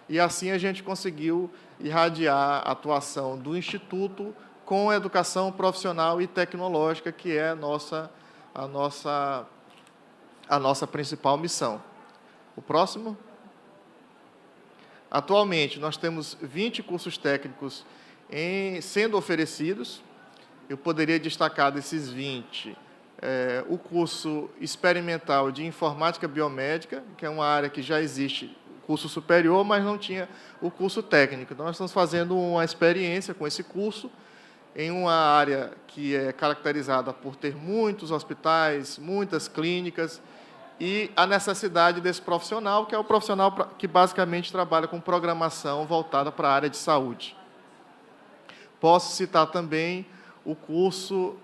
e assim a gente conseguiu irradiar a atuação do Instituto com a educação profissional e tecnológica, que é a nossa principal missão. O próximo. Atualmente, nós temos 20 cursos técnicos sendo oferecidos. Eu poderia destacar desses 20 o curso experimental de informática biomédica, que é uma área que já existe, curso superior, mas não tinha o curso técnico. Então, nós estamos fazendo uma experiência com esse curso em uma área que é caracterizada por ter muitos hospitais, muitas clínicas, e a necessidade desse profissional, que é o profissional que basicamente trabalha com programação voltada para a área de saúde. Posso citar também o curso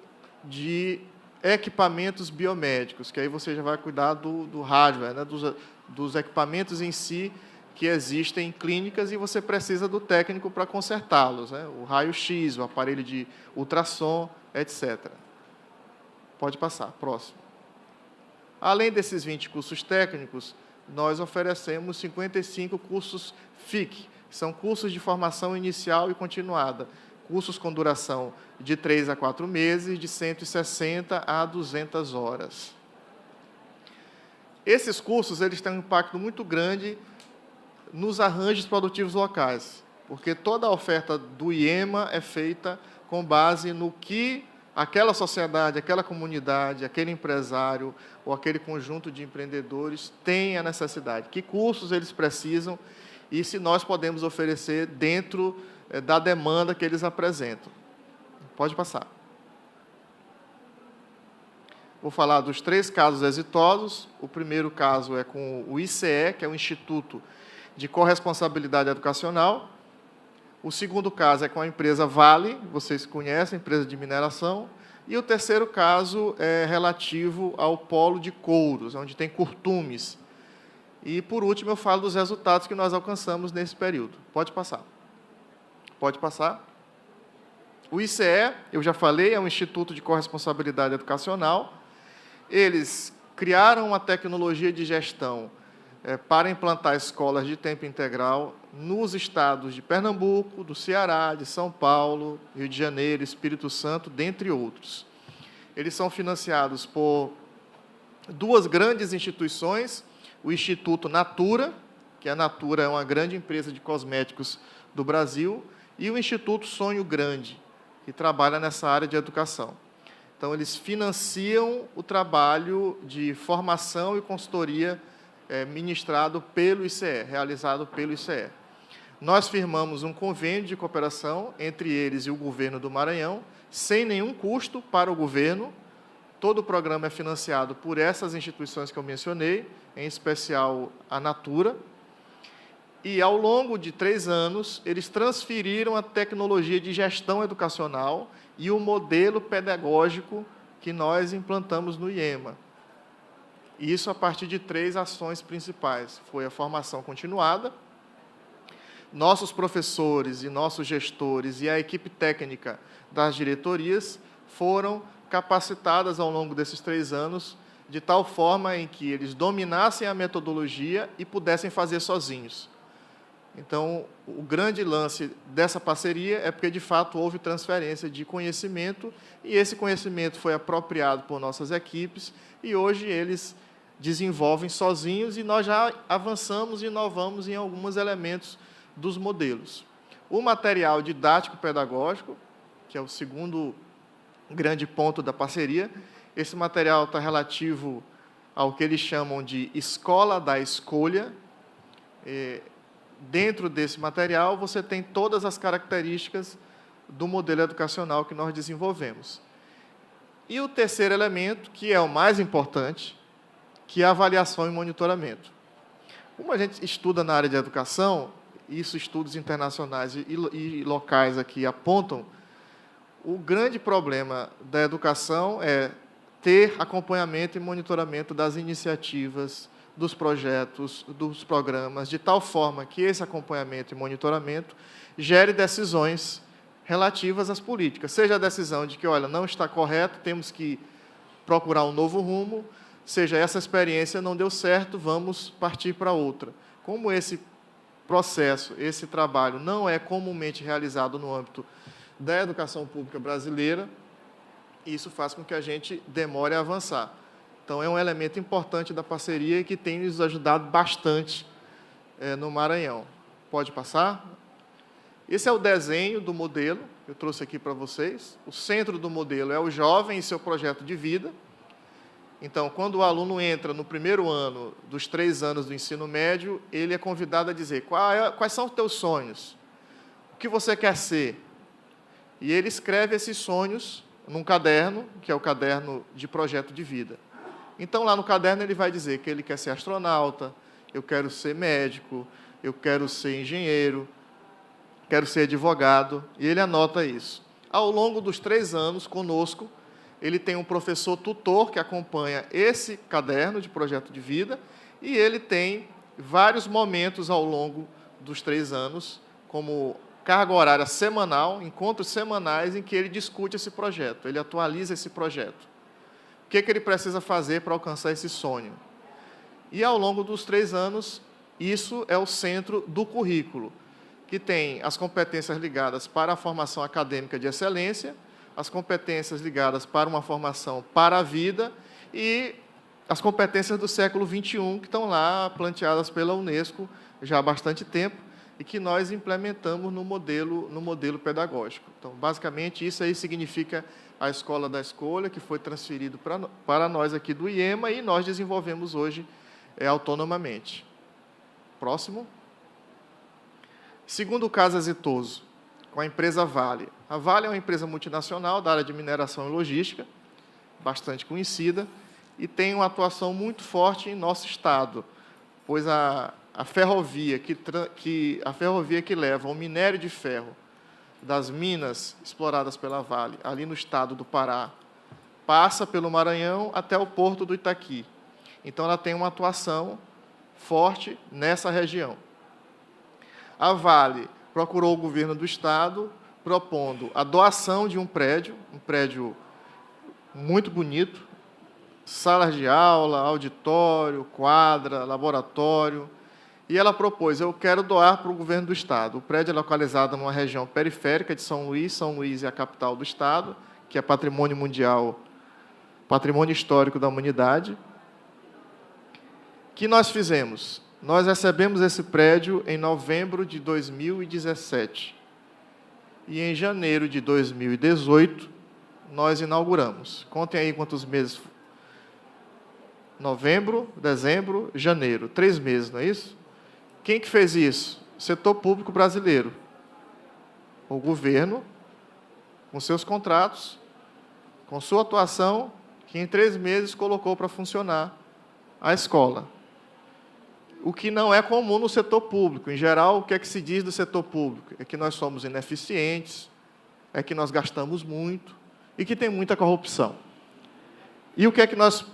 de equipamentos biomédicos, que aí você já vai cuidar do hardware, né, dos equipamentos em si que existem em clínicas e você precisa do técnico para consertá-los, né, o raio-x, o aparelho de ultrassom, etc. Pode passar, próximo. Além desses 20 cursos técnicos, nós oferecemos 55 cursos FIC, são cursos de formação inicial e continuada, cursos com duração de 3 a 4 meses, de 160 a 200 horas. Esses cursos eles têm um impacto muito grande nos arranjos produtivos locais, porque toda a oferta do IEMA é feita com base no que aquela sociedade, aquela comunidade, aquele empresário ou aquele conjunto de empreendedores tem a necessidade, que cursos eles precisam e se nós podemos oferecer dentro da demanda que eles apresentam. Pode passar. Vou falar dos 3 casos exitosos. O primeiro caso é com o ICE, que é o Instituto de Corresponsabilidade Educacional. O segundo caso é com a empresa Vale, vocês conhecem, empresa de mineração. E o terceiro caso é relativo ao polo de couros, onde tem curtumes. E, por último, eu falo dos resultados que nós alcançamos nesse período. Pode passar. Pode passar. O ICE, eu já falei, é um Instituto de Corresponsabilidade Educacional. Eles criaram uma tecnologia de gestão para implantar escolas de tempo integral nos estados de Pernambuco, do Ceará, de São Paulo, Rio de Janeiro, Espírito Santo, dentre outros. Eles são financiados por 2 grandes instituições, o Instituto Natura, que a Natura é uma grande empresa de cosméticos do Brasil, e o Instituto Sonho Grande, que trabalha nessa área de educação. Então, eles financiam o trabalho de formação e consultoria ministrado pelo ICE, realizado pelo ICE. Nós firmamos um convênio de cooperação entre eles e o governo do Maranhão, sem nenhum custo para o governo. Todo o programa é financiado por essas instituições que eu mencionei, em especial a Natura. E, ao longo de 3 anos, eles transferiram a tecnologia de gestão educacional e o modelo pedagógico que nós implantamos no IEMA. Isso a partir de 3 ações principais. Foi a formação continuada, nossos professores e nossos gestores e a equipe técnica das diretorias foram capacitadas ao longo desses 3 anos, de tal forma em que eles dominassem a metodologia e pudessem fazer sozinhos. Então, o grande lance dessa parceria é porque, de fato, houve transferência de conhecimento e esse conhecimento foi apropriado por nossas equipes e hoje eles desenvolvem sozinhos e nós já avançamos e inovamos em alguns elementos dos modelos. O material didático-pedagógico, que é o segundo grande ponto da parceria, esse material está relativo ao que eles chamam de escola da escolha. Dentro desse material, você tem todas as características do modelo educacional que nós desenvolvemos. E o terceiro elemento, que é o mais importante, que é a avaliação e monitoramento. Como a gente estuda na área de educação, isso estudos internacionais e locais aqui apontam, o grande problema da educação é ter acompanhamento e monitoramento das iniciativas, dos projetos, dos programas, de tal forma que esse acompanhamento e monitoramento gere decisões relativas às políticas. Seja a decisão de que, olha, não está correto, temos que procurar um novo rumo, seja essa experiência não deu certo, vamos partir para outra. Como esse processo, esse trabalho não é comumente realizado no âmbito da educação pública brasileira, isso faz com que a gente demore a avançar. Então, é um elemento importante da parceria que tem nos ajudado bastante no Maranhão. Pode passar? Esse é o desenho do modelo, que eu trouxe aqui para vocês. O centro do modelo é o jovem e seu projeto de vida. Então, quando o aluno entra no primeiro ano dos 3 anos do ensino médio, ele é convidado a dizer quais são os teus sonhos, o que você quer ser. E ele escreve esses sonhos num caderno, que é o caderno de projeto de vida. Então, lá no caderno, ele vai dizer que ele quer ser astronauta, eu quero ser médico, eu quero ser engenheiro, quero ser advogado, e ele anota isso. Ao longo dos 3 anos, conosco, ele tem um professor tutor que acompanha esse caderno de projeto de vida, e ele tem vários momentos ao longo dos 3 anos, como carga horária semanal, encontros semanais em que ele discute esse projeto, ele atualiza esse projeto. o que ele precisa fazer para alcançar esse sonho. E, ao longo dos 3 anos, isso é o centro do currículo, que tem as competências ligadas para a formação acadêmica de excelência, as competências ligadas para uma formação para a vida e as competências do século XXI, que estão lá planteadas pela Unesco já há bastante tempo e que nós implementamos no modelo pedagógico. Então, basicamente, isso aí significa a Escola da Escolha, que foi transferido para nós aqui do IEMA e nós desenvolvemos hoje autonomamente. Próximo. Segundo caso exitoso, com a empresa Vale. A Vale é uma empresa multinacional da área de mineração e logística, bastante conhecida, e tem uma atuação muito forte em nosso estado, pois a ferrovia que leva o minério de ferro das minas exploradas pela Vale, ali no estado do Pará, passa pelo Maranhão até o porto do Itaqui. Então, ela tem uma atuação forte nessa região. A Vale procurou o governo do estado, propondo a doação de um prédio muito bonito, salas de aula, auditório, quadra, laboratório, e ela propôs, eu quero doar para o governo do estado. O prédio é localizado numa região periférica de São Luís é a capital do estado, que é patrimônio mundial, patrimônio histórico da humanidade. O que nós fizemos? Nós recebemos esse prédio em novembro de 2017. E em janeiro de 2018, nós inauguramos. Contem aí quantos meses. Novembro, dezembro, janeiro. 3 meses, não é isso? Quem que fez isso? O setor público brasileiro. O governo, com seus contratos, com sua atuação, que em 3 meses colocou para funcionar a escola. O que não é comum no setor público. Em geral, o que é que se diz do setor público? É que nós somos ineficientes, é que nós gastamos muito e que tem muita corrupção. E o que é que nós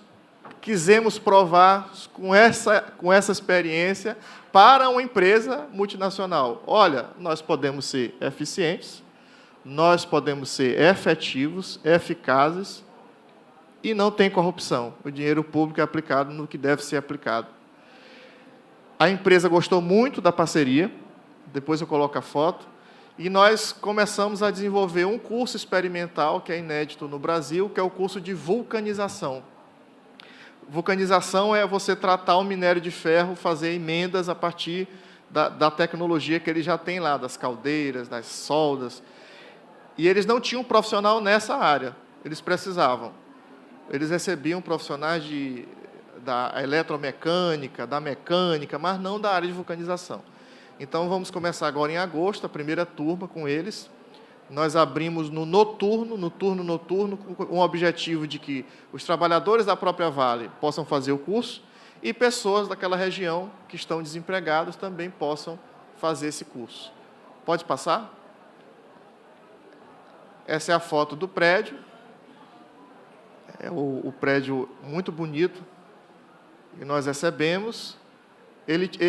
quisemos provar com essa experiência para uma empresa multinacional? Olha, nós podemos ser eficientes, nós podemos ser efetivos, eficazes e não tem corrupção. O dinheiro público é aplicado no que deve ser aplicado. A empresa gostou muito da parceria, depois eu coloco a foto, e nós começamos a desenvolver um curso experimental, que é inédito no Brasil, que é o curso de vulcanização. Vulcanização é você tratar o minério de ferro, fazer emendas a partir da tecnologia que ele já tem lá, das caldeiras, das soldas. E eles não tinham um profissional nessa área, eles precisavam. Eles recebiam profissionais da eletromecânica, da mecânica, mas não da área de vulcanização. Então, vamos começar agora em agosto, a primeira turma com eles. Nós abrimos no noturno, com o objetivo de que os trabalhadores da própria Vale possam fazer o curso e pessoas daquela região que estão desempregadas também possam fazer esse curso. Pode passar? Essa é a foto do prédio. É o prédio muito bonito que nós recebemos.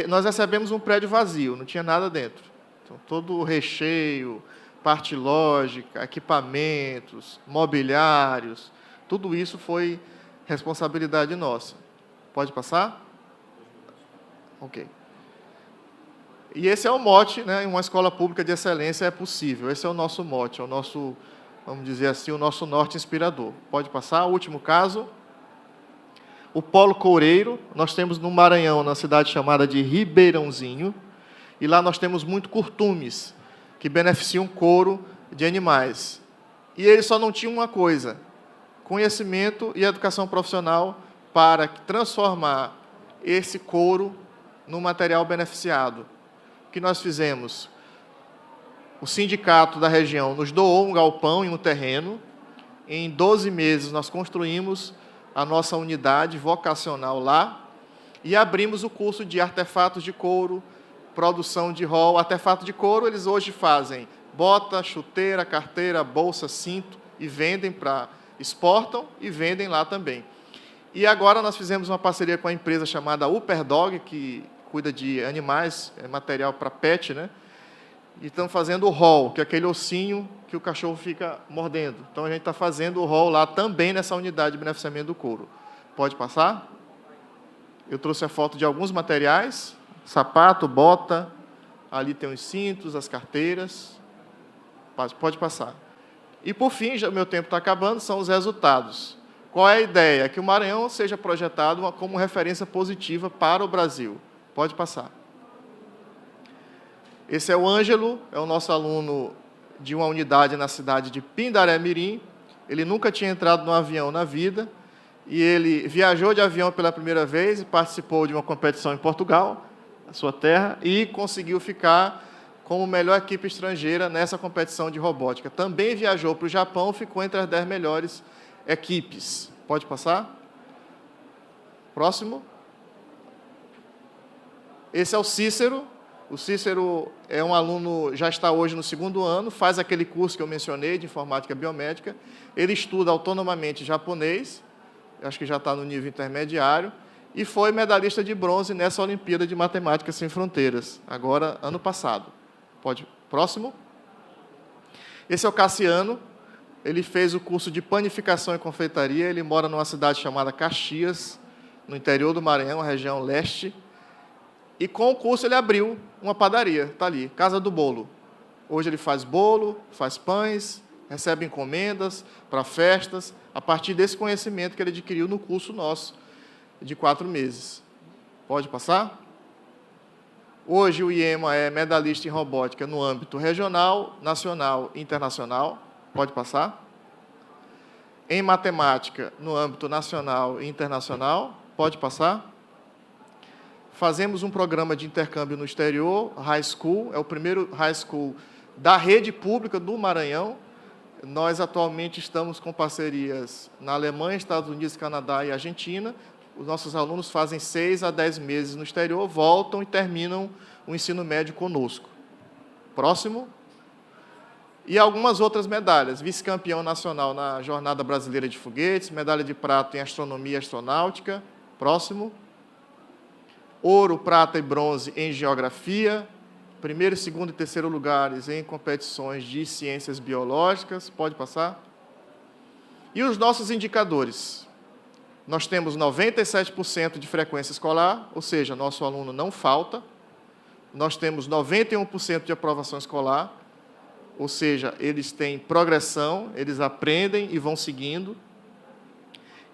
Nós recebemos um prédio vazio, não tinha nada dentro. Então, todo o recheio, parte lógica, equipamentos, mobiliários, tudo isso foi responsabilidade nossa. Pode passar? Ok. E esse é o mote, né? Em uma escola pública de excelência é possível. Esse é o nosso mote, é o nosso, vamos dizer assim, o nosso norte inspirador. Pode passar? O último caso. O Polo Coureiro, nós temos no Maranhão, na cidade chamada de Ribeirãozinho, e lá nós temos muito curtumes, que beneficiam couro de animais. E eles só não tinham uma coisa, conhecimento e educação profissional para transformar esse couro num material beneficiado. O que nós fizemos? O sindicato da região nos doou um galpão e um terreno. Em 12 meses, nós construímos a nossa unidade vocacional lá e abrimos o curso de artefatos de couro, produção de rol. Artefato de couro, eles hoje fazem bota, chuteira, carteira, bolsa, cinto e vendem exportam e vendem lá também. E agora nós fizemos uma parceria com a empresa chamada Uperdog, que cuida de animais, material para pet, né? E estamos fazendo o roll, que é aquele ossinho que o cachorro fica mordendo. Então, a gente está fazendo o roll lá também nessa unidade de beneficiamento do couro. Pode passar? Eu trouxe a foto de alguns materiais, sapato, bota, ali tem os cintos, as carteiras. Pode passar. E, por fim, já o meu tempo está acabando, são os resultados. Qual é a ideia? Que o Maranhão seja projetado como referência positiva para o Brasil. Pode passar. Esse é o Ângelo, é o nosso aluno de uma unidade na cidade de Pindaré-Mirim. Ele nunca tinha entrado num avião na vida, e ele viajou de avião pela primeira vez e participou de uma competição em Portugal, na sua terra, e conseguiu ficar como melhor equipe estrangeira nessa competição de robótica. Também viajou para o Japão, ficou entre as 10 melhores equipes. Pode passar? Próximo. Esse é o Cícero. O Cícero é um aluno, já está hoje no 2º ano, faz aquele curso que eu mencionei, de informática biomédica. Ele estuda autonomamente japonês, acho que já está no nível intermediário, e foi medalhista de bronze nessa Olimpíada de Matemática Sem Fronteiras, agora, ano passado. Próximo. Esse é o Cassiano. Ele fez o curso de panificação e confeitaria. Ele mora numa cidade chamada Caxias, no interior do Maranhão, região leste. E com o curso ele abriu uma padaria, está ali, Casa do Bolo. Hoje ele faz bolo, faz pães, recebe encomendas para festas, a partir desse conhecimento que ele adquiriu no curso nosso, de 4 meses. Pode passar? Hoje o IEMA é medalhista em robótica no âmbito regional, nacional e internacional. Pode passar? Em matemática, no âmbito nacional e internacional. Pode passar? Fazemos um programa de intercâmbio no exterior, High School, é o primeiro High School da rede pública do Maranhão. Nós, atualmente, estamos com parcerias na Alemanha, Estados Unidos, Canadá e Argentina. Os nossos alunos fazem 6 a 10 meses no exterior, voltam e terminam o ensino médio conosco. Próximo. E algumas outras medalhas. Vice-campeão nacional na Jornada Brasileira de Foguetes, medalha de prata em Astronomia e Astronáutica. Próximo. Ouro, prata e bronze em Geografia. 1º, 2º e 3º lugares em competições de Ciências Biológicas. Pode passar. E os nossos indicadores. Nós temos 97% de frequência escolar, ou seja, nosso aluno não falta. Nós temos 91% de aprovação escolar, ou seja, eles têm progressão, eles aprendem e vão seguindo.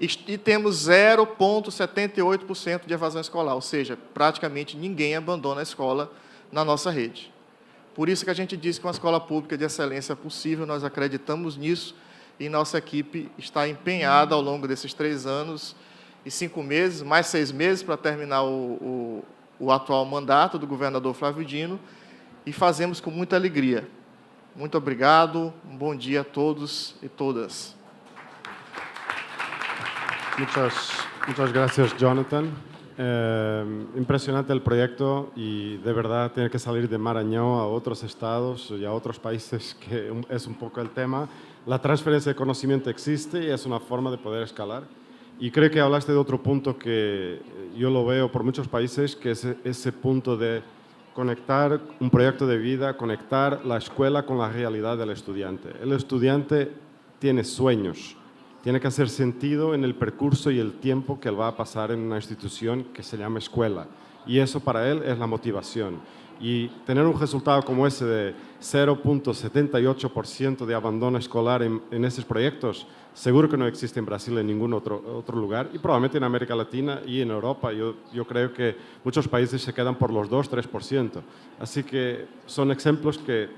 E temos 0,78% de evasão escolar, ou seja, praticamente ninguém abandona a escola na nossa rede. Por isso que a gente diz que uma escola pública de excelência é possível, nós acreditamos nisso, e nossa equipe está empenhada ao longo desses 3 anos e 5 meses, mais 6 meses para terminar o atual mandato do governador Flávio Dino, e fazemos com muita alegria. Muito obrigado, um bom dia a todos e todas. Muchas gracias, Jonathan. Impresionante el proyecto y de verdad tiene que salir de Maranhão a otros estados y a otros países, que es un poco el tema. La transferencia de conocimiento existe y es una forma de poder escalar. Y creo que hablaste de otro punto que yo lo veo por muchos países, que es ese punto de conectar un proyecto de vida, conectar la escuela con la realidad del estudiante. El estudiante tiene sueños. Tiene que hacer sentido en el percurso y el tiempo que él va a pasar en una institución que se llama escuela. Y eso para él es la motivación. Y tener un resultado como ese de 0,78% de abandono escolar en esos proyectos, seguro que no existe en Brasil en ningún otro lugar, y probablemente en América Latina y en Europa. Yo creo que muchos países se quedan por los 2-3%. Así que son ejemplos que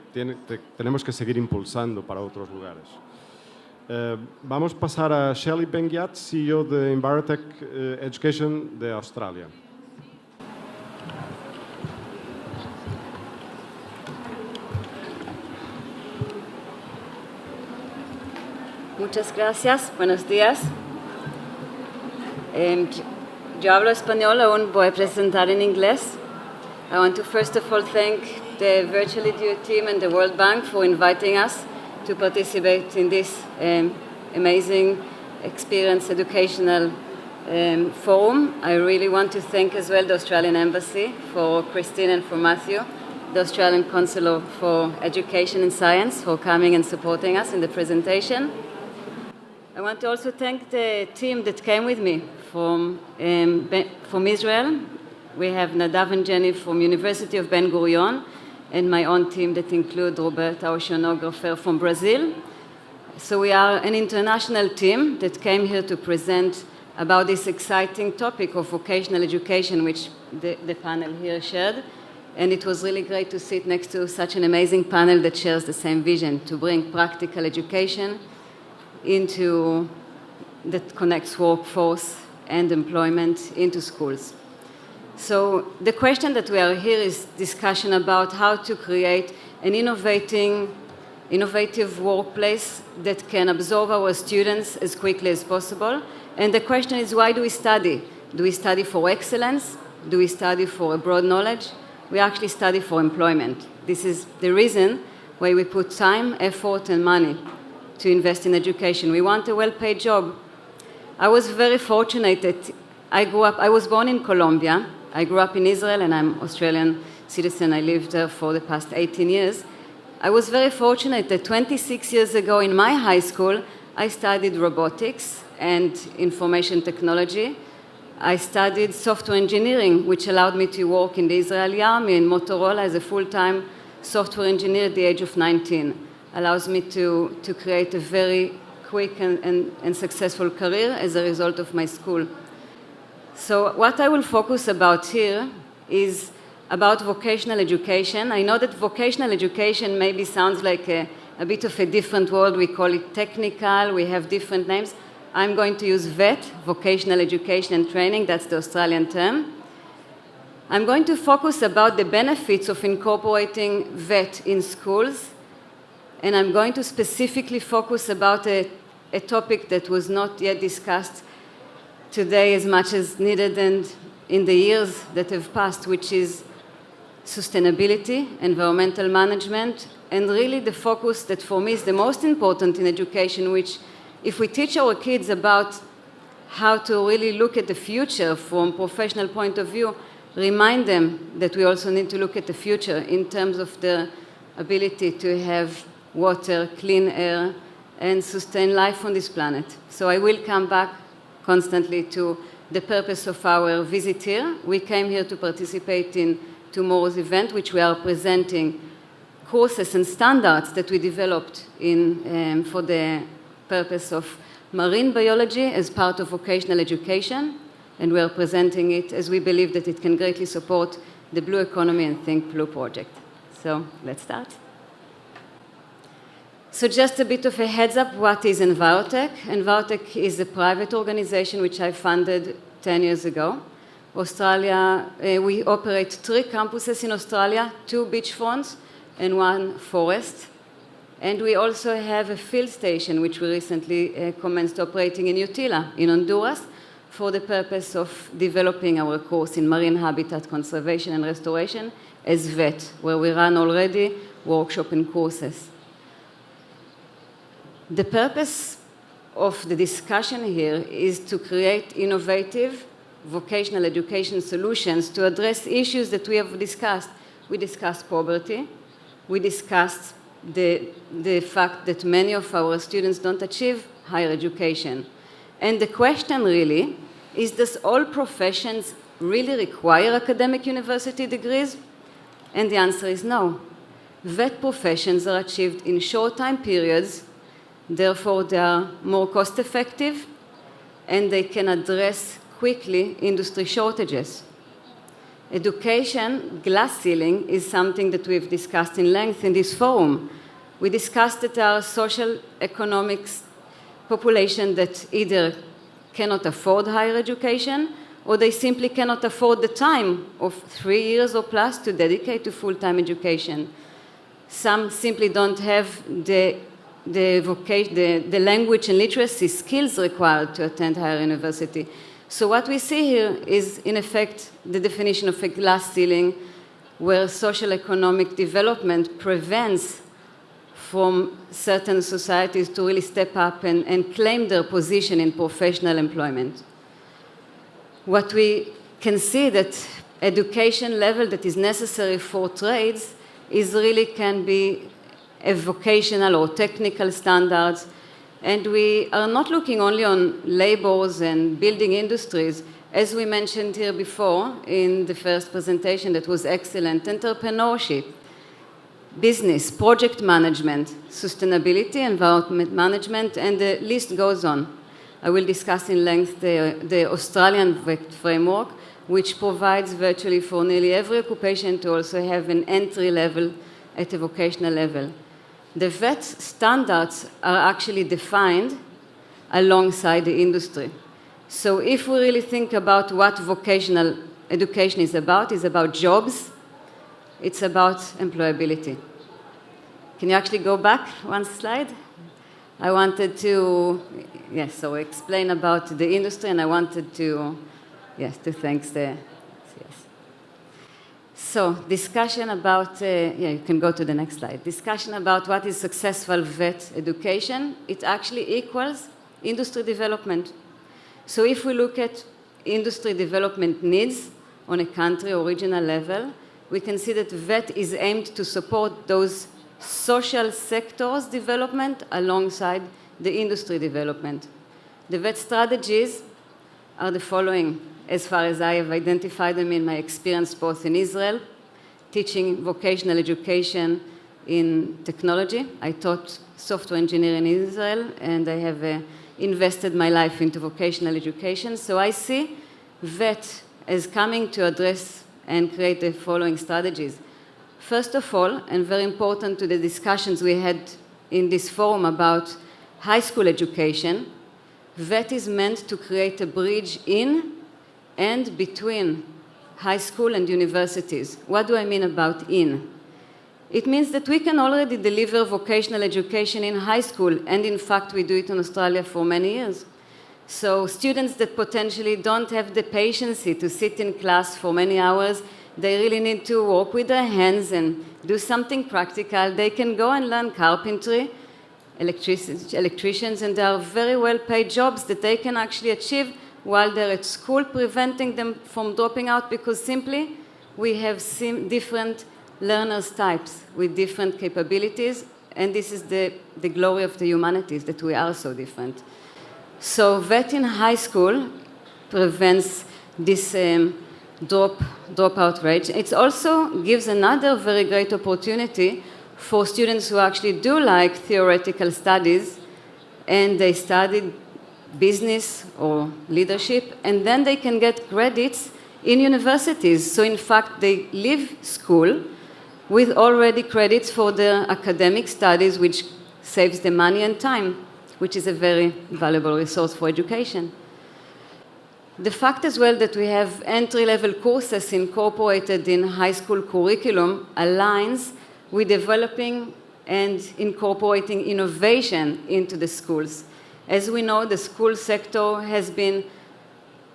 tenemos que seguir impulsando para otros lugares. Vamos a pasar a Shelley Benguiat, CEO de Envirotech Education de Australia. Muchas gracias, buenos días. Yo hablo español, aún voy a presentar en inglés. I want to first of all thank the Virtual Edu team and the World Bank for inviting us to participate in this amazing experience educational forum. I really want to thank as well the Australian Embassy, for Christine and for Matthew, the Australian Council for Education and Science, for coming and supporting us in the presentation. I want to also thank the team that came with me from Israel. We have Nadav and Jenny from University of Ben Gurion, and my own team that include Roberta, oceanographer from Brazil. So we are an international team that came here to present about this exciting topic of vocational education, which the panel here shared. And it was really great to sit next to such an amazing panel that shares the same vision, to bring practical education that connects workforce and employment into schools. So the question that we are here is discussion about how to create an innovative workplace that can absorb our students as quickly as possible. And the question is, why do we study? Do we study for excellence? Do we study for a broad knowledge? We actually study for employment. This is the reason why we put time, effort, and money to invest in education. We want a well-paid job. I was very fortunate that I was born in Colombia. I grew up in Israel, and I'm Australian citizen. I lived there for the past 18 years. I was very fortunate that 26 years ago in my high school, I studied robotics and information technology. I studied software engineering, which allowed me to work in the Israeli army and Motorola as a full-time software engineer at the age of 19. Allows me to create a very quick and successful career as a result of my school. So what I will focus about here is about vocational education. I know that vocational education maybe sounds like a bit of a different word. We call it technical, we have different names. I'm going to use VET, Vocational Education and Training, that's the Australian term. I'm going to focus about the benefits of incorporating VET in schools, and I'm going to specifically focus about a topic that was not yet discussed today as much as needed and in the years that have passed, which is sustainability, environmental management, and really the focus that for me is the most important in education, which if we teach our kids about how to really look at the future from a professional point of view, remind them that we also need to look at the future in terms of their ability to have water, clean air, and sustain life on this planet. So I will come back constantly to the purpose of our visit here. We came here to participate in tomorrow's event, which we are presenting courses and standards that we developed for the purpose of marine biology as part of vocational education, and we are presenting it as we believe that it can greatly support the Blue Economy and Think Blue project. So let's start. So just a bit of a heads up, what is Envirotech? Envirotech is a private organization which I funded 10 years ago. Australia, we operate 3 campuses in Australia, 2 beachfronts and 1 forest. And we also have a field station, which we recently commenced operating in Utila, in Honduras, for the purpose of developing our course in marine habitat conservation and restoration as VET, where we run already workshop and courses. The purpose of the discussion here is to create innovative vocational education solutions to address issues that we have discussed. We discussed poverty. We discussed the fact that many of our students don't achieve higher education. And the question really is, does all professions really require academic university degrees? And the answer is no. VET professions are achieved in short time periods, therefore they are more cost effective, and they can address quickly industry shortages. Education glass ceiling is something that we've discussed in length in this forum. We discussed that our social economics population that either cannot afford higher education or they simply cannot afford the time of 3 years or plus to dedicate to full-time education. Some simply don't have the language and literacy skills required to attend higher university. So what we see here is, in effect, the definition of a glass ceiling where social economic development prevents from certain societies to really step up and claim their position in professional employment. What we can see that education level that is necessary for trades is really can be a vocational or technical standards. And we are not looking only on labors and building industries. As we mentioned here before in the first presentation that was excellent, entrepreneurship, business, project management, sustainability, environment management, and the list goes on. I will discuss in length the Australian VET framework, which provides virtually for nearly every occupation to also have an entry level at a vocational level. The VET standards are actually defined alongside the industry. So if we really think about what vocational education is about jobs, it's about employability. Can you actually go back one slide? I wanted to, so explain about the industry, and I wanted to, to thank the, So discussion about, you can go to the next slide. Discussion about what is successful VET education. It actually equals industry development. So if we look at industry development needs on a country or regional level, we can see that VET is aimed to support those social sectors development alongside the industry development. The VET strategies are the following, as far as I have identified them in my experience both in Israel, teaching vocational education in technology. I taught software engineering in Israel, and I have invested my life into vocational education. So I see VET as coming to address and create the following strategies. First of all, and very important to the discussions we had in this forum about high school education, VET is meant to create a bridge in and between high school and universities. What do I mean about in? It means that we can already deliver vocational education in high school, and in fact we do it in Australia for many years. So students that potentially don't have the patience to sit in class for many hours, they really need to work with their hands and do something practical. They can go and learn carpentry, electricians, and there are very well-paid jobs that they can actually achieve while they're at school, preventing them from dropping out because simply we have different learners types with different capabilities, and this is the glory of the humanities, that we are so different. So VET in high school prevents this dropout rate. It also gives another very great opportunity for students who actually do like theoretical studies, and they studied business or leadership, and then they can get credits in universities. So in fact, they leave school with already credits for their academic studies, which saves them money and time, which is a very valuable resource for education. The fact as well that we have entry-level courses incorporated in high school curriculum aligns with developing and incorporating innovation into the schools. As we know, the school sector has been,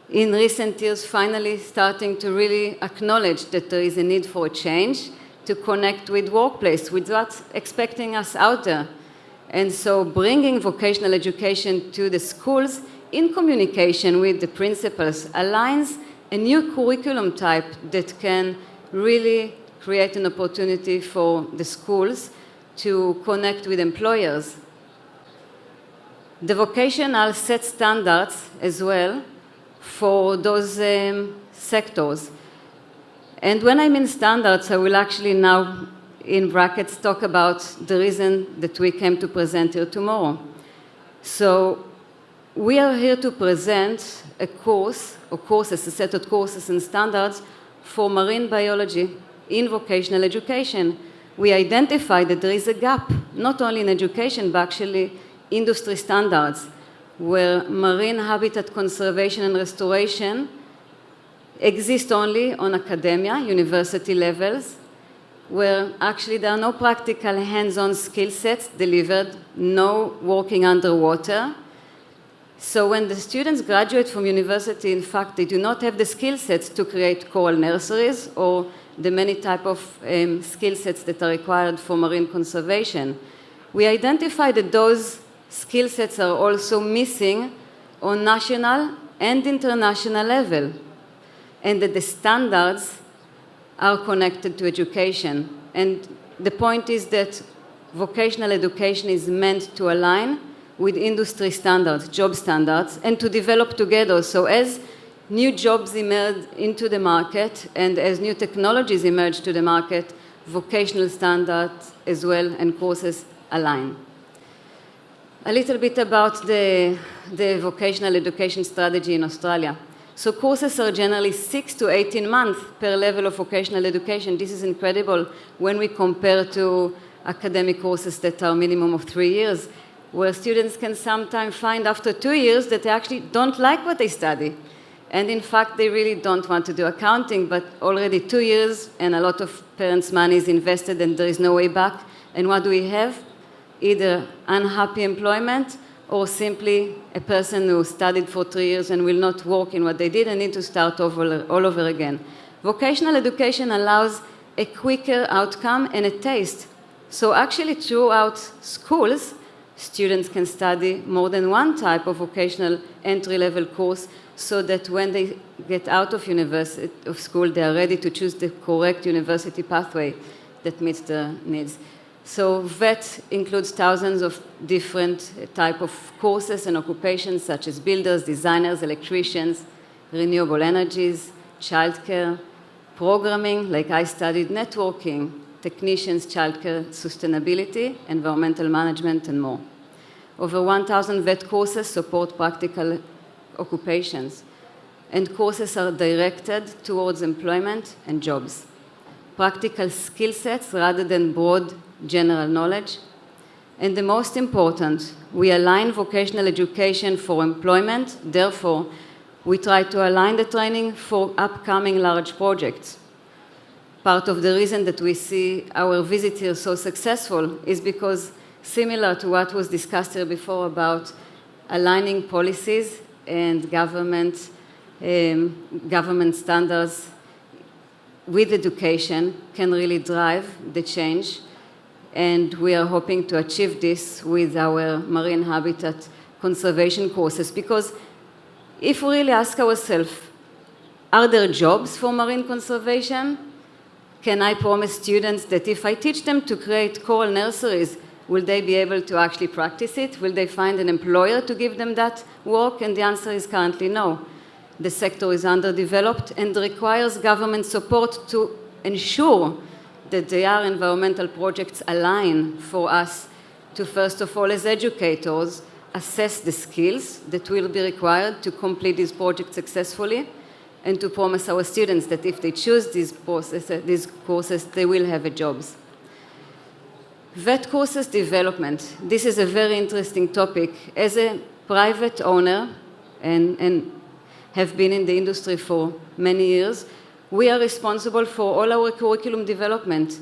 in recent years, finally starting to really acknowledge that there is a need for a change to connect with workplace, with what's expecting us out there. And so bringing vocational education to the schools in communication with the principals aligns a new curriculum type that can really create an opportunity for the schools to connect with employers. The vocational set standards as well for those sectors. And when I mean standards, I will actually now, in brackets, talk about the reason that we came to present here tomorrow. So we are here to present a course, or courses, a set of courses and standards for marine biology in vocational education. We identified that there is a gap, not only in education, but actually industry standards, where marine habitat conservation and restoration exist only on academia, university levels, where actually there are no practical hands-on skill sets delivered, no working underwater. So when the students graduate from university, in fact, they do not have the skill sets to create coral nurseries or the many type of skill sets that are required for marine conservation. We identified that those skill sets are also missing on national and international level, and that the standards are connected to education. And the point is that vocational education is meant to align with industry standards, job standards, and to develop together. So as new jobs emerge into the market and as new technologies emerge to the market, vocational standards as well and courses align. A little bit about the vocational education strategy in Australia. So courses are generally 6 to 18 months per level of vocational education. This is incredible when we compare to academic courses that are minimum of 3 years, where students can sometimes find after 2 years that they actually don't like what they study. And in fact, they really don't want to do accounting, but already 2 years and a lot of parents' money is invested and there is no way back. And what do we have? Either unhappy employment or simply a person who studied for 3 years and will not work in what they did and need to start all over again. Vocational education allows a quicker outcome and a taste. So actually throughout schools, students can study more than one type of vocational entry-level course so that when they get out of school, they are ready to choose the correct university pathway that meets their needs. So VET includes thousands of different type of courses and occupations such as builders, designers, electricians, renewable energies, childcare, programming, like I studied networking, technicians, childcare, sustainability, environmental management, and more. Over 1,000 VET courses support practical occupations, and courses are directed towards employment and jobs. Practical skill sets rather than broad general knowledge. And the most important, we align vocational education for employment, therefore, we try to align the training for upcoming large projects. Part of the reason that we see our visit here so successful is because, similar to what was discussed here before about aligning policies and government standards with education can really drive the change. And we are hoping to achieve this with our marine habitat conservation courses. Because if we really ask ourselves, are there jobs for marine conservation? Can I promise students that if I teach them to create coral nurseries, will they be able to actually practice it? Will they find an employer to give them that work? And the answer is currently no. The sector is underdeveloped and requires government support to ensure that their environmental projects align for us to, first of all, as educators, assess the skills that will be required to complete these projects successfully, and to promise our students that if they choose these courses, they will have jobs. VET courses development. This is a very interesting topic. As a private owner and have been in the industry for many years, we are responsible for all our curriculum development.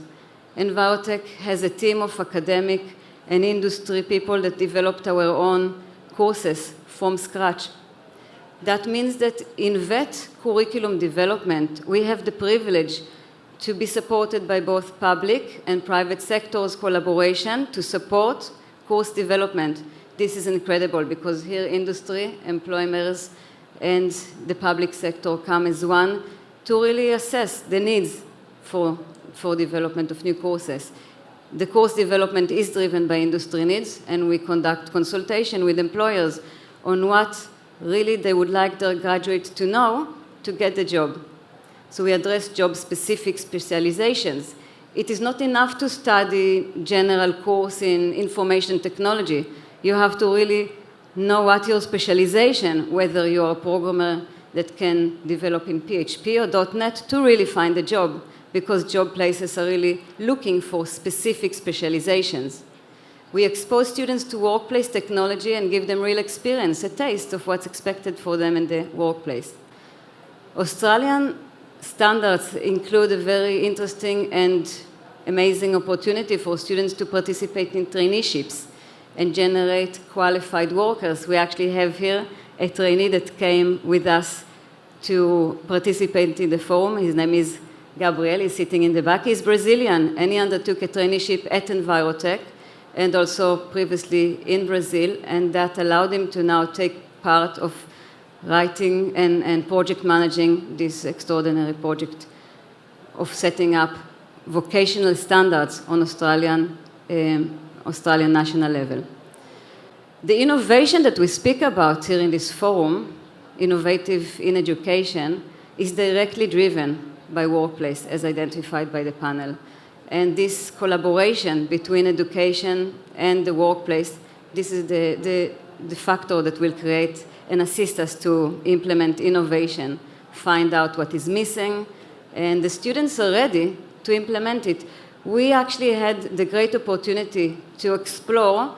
Envirotech has a team of academic and industry people that developed our own courses from scratch. That means that in VET curriculum development, we have the privilege to be supported by both public and private sectors collaboration to support course development. This is incredible because here industry, employers, and the public sector come as one to really assess the needs for development of new courses. The course development is driven by industry needs, and we conduct consultation with employers on what really they would like their graduates to know to get the job. So we address job-specific specializations. It is not enough to study general course in information technology. You have to really know what your specialization, whether you're a programmer that can develop in PHP or .NET to really find a job, because job places are really looking for specific specializations. We expose students to workplace technology and give them real experience, a taste of what's expected for them in the workplace. Australian standards include a very interesting and amazing opportunity for students to participate in traineeships and generate qualified workers. We actually have here a trainee that came with us to participate in the forum. His name is Gabriel, he's sitting in the back. He's Brazilian, and he undertook a traineeship at Envirotech and also previously in Brazil, and that allowed him to now take part of writing and project managing this extraordinary project of setting up vocational standards on Australian national level. The innovation that we speak about here in this forum, innovative in education, is directly driven by workplace, as identified by the panel. And this collaboration between education and the workplace, this is the factor that will create and assist us to implement innovation, find out what is missing, and the students are ready to implement it. We actually had the great opportunity to explore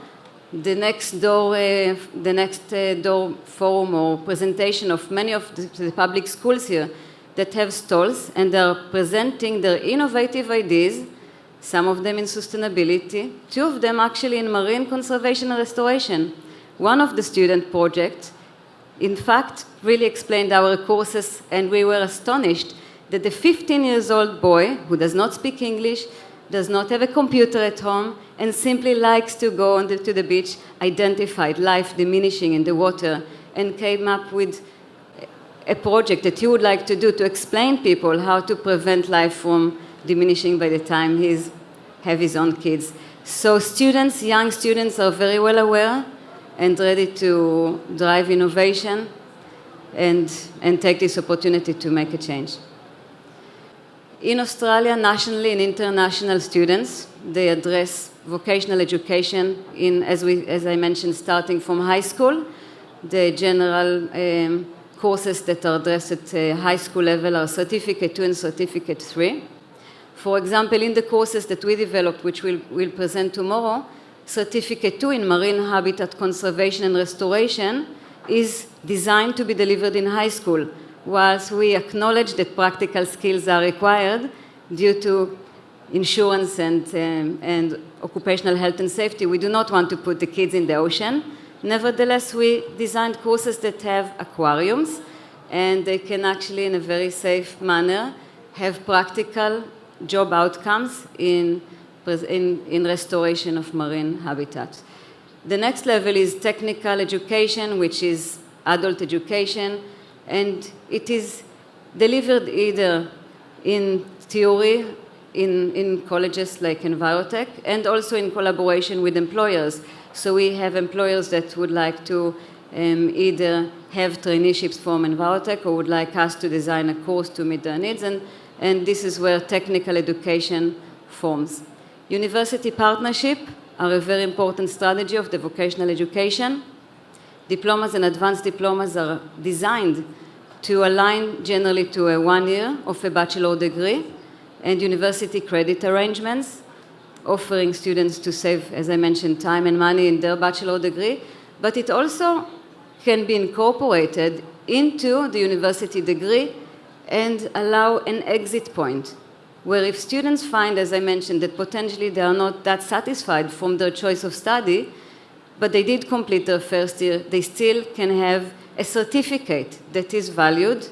the next door forum or presentation of many of the public schools here that have stalls, and they are presenting their innovative ideas, some of them in sustainability, two of them actually in marine conservation and restoration. One of the student projects, in fact, really explained our courses, and we were astonished that the 15-year-old boy who does not speak English, does not have a computer at home, and simply likes to go to the beach, identified life diminishing in the water, and came up with a project that he would like to do to explain people how to prevent life from diminishing by the time he have his own kids. So students, young students, are very well aware and ready to drive innovation and take this opportunity to make a change. In Australia, nationally and international students, they address vocational education as I mentioned, starting from high school. The general courses that are addressed at high school level are Certificate 2 and Certificate 3. For example, in the courses that we developed, which we'll present tomorrow, Certificate 2 in Marine Habitat Conservation and Restoration is designed to be delivered in high school, whilst we acknowledge that practical skills are required due to insurance and occupational health and safety. We do not want to put the kids in the ocean. Nevertheless, we designed courses that have aquariums, and they can actually, in a very safe manner, have practical job outcomes in restoration of marine habitat. The next level is technical education, which is adult education, and it is delivered either in theory in colleges like Envirotech, and also in collaboration with employers. So we have employers that would like to either have traineeships from Envirotech or would like us to design a course to meet their needs, and this is where technical education forms. University partnership are a very important strategy of the vocational education. Diplomas and advanced diplomas are designed to align generally to a 1 year of a bachelor degree, and university credit arrangements, offering students to save, as I mentioned, time and money in their bachelor degree, but it also can be incorporated into the university degree and allow an exit point, where if students find, as I mentioned, that potentially they are not that satisfied from their choice of study, but they did complete their first year, they still can have a certificate that is valued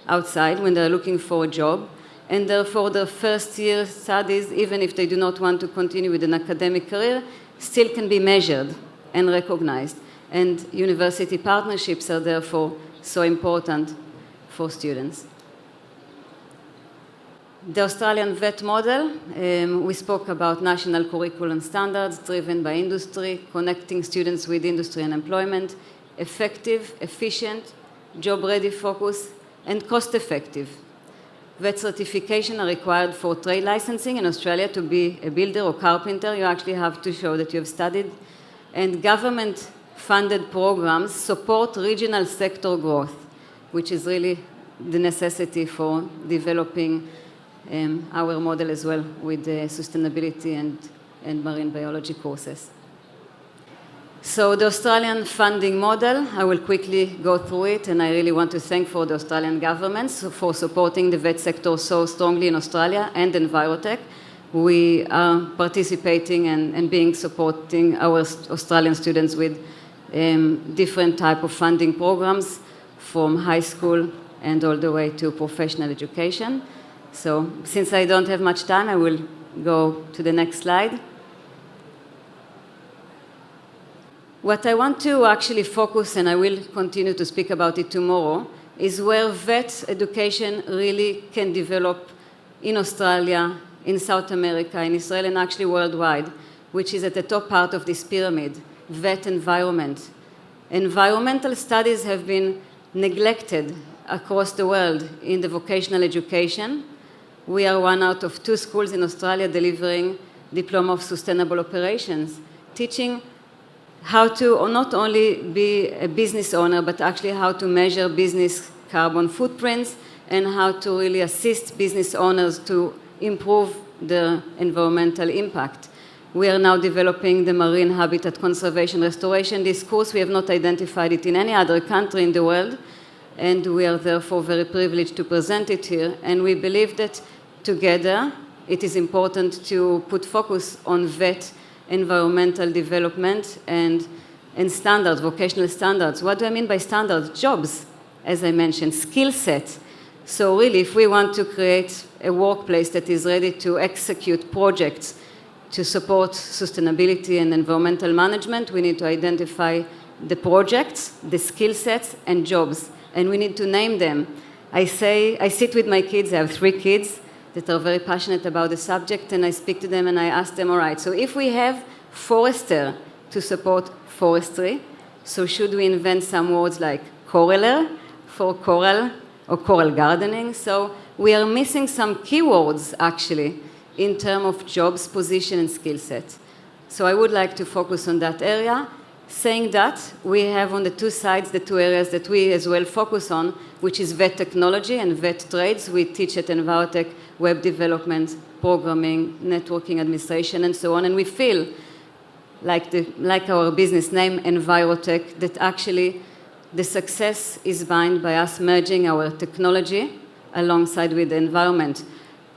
outside when they're looking for a job, and therefore their first year studies, even if they do not want to continue with an academic career, still can be measured and recognized. And university partnerships are therefore so important for students. The Australian VET model, we spoke about national curriculum standards driven by industry, connecting students with industry and employment, effective, efficient, job-ready focus, and cost-effective. VET certification are required for trade licensing in Australia. To be a builder or carpenter, you actually have to show that you have studied. And government-funded programs support regional sector growth, which is really the necessity for developing our model as well with sustainability and marine biology courses. So the Australian funding model, I will quickly go through it, and I really want to thank for the Australian government for supporting the VET sector so strongly in Australia and Envirotech. We are participating and supporting our Australian students with different type of funding programs from high school and all the way to professional education. So since I don't have much time, I will go to the next slide. What I want to actually focus, and I will continue to speak about it tomorrow, is where VET education really can develop in Australia in South America, in Israel, and actually worldwide, which is at the top part of this pyramid, VET environment. Environmental studies have been neglected across the world in the vocational education. We are one out of 2 schools in Australia delivering Diploma of Sustainable Operations, teaching how to not only be a business owner, but actually how to measure business carbon footprints and how to really assist business owners to improve the environmental impact. We are now developing the Marine Habitat Conservation Restoration discourse. We have not identified it in any other country in the world, and we are therefore very privileged to present it here. And we believe that together it is important to put focus on VET environmental development and standards, vocational standards. What do I mean by standards? Jobs, as I mentioned, skill set. So really, if we want to create a workplace that is ready to execute projects to support sustainability and environmental management, we need to identify the projects, the skill sets, and jobs, and we need to name them. I sit with my kids, I have 3 kids that are very passionate about the subject, and I speak to them and I ask them, all right, so if we have forester to support forestry, so should we invent some words like coraller for coral or coral gardening? So we are missing some keywords actually in terms of jobs, position, and skill set. So I would like to focus on that area. Saying that, we have on the 2 sides the 2 areas that we as well focus on, which is VET technology and VET trades. We teach at Envirotech web development, programming, networking administration, and so on. And we feel like our business name, Envirotech, that actually the success is bound by us merging our technology alongside with the environment.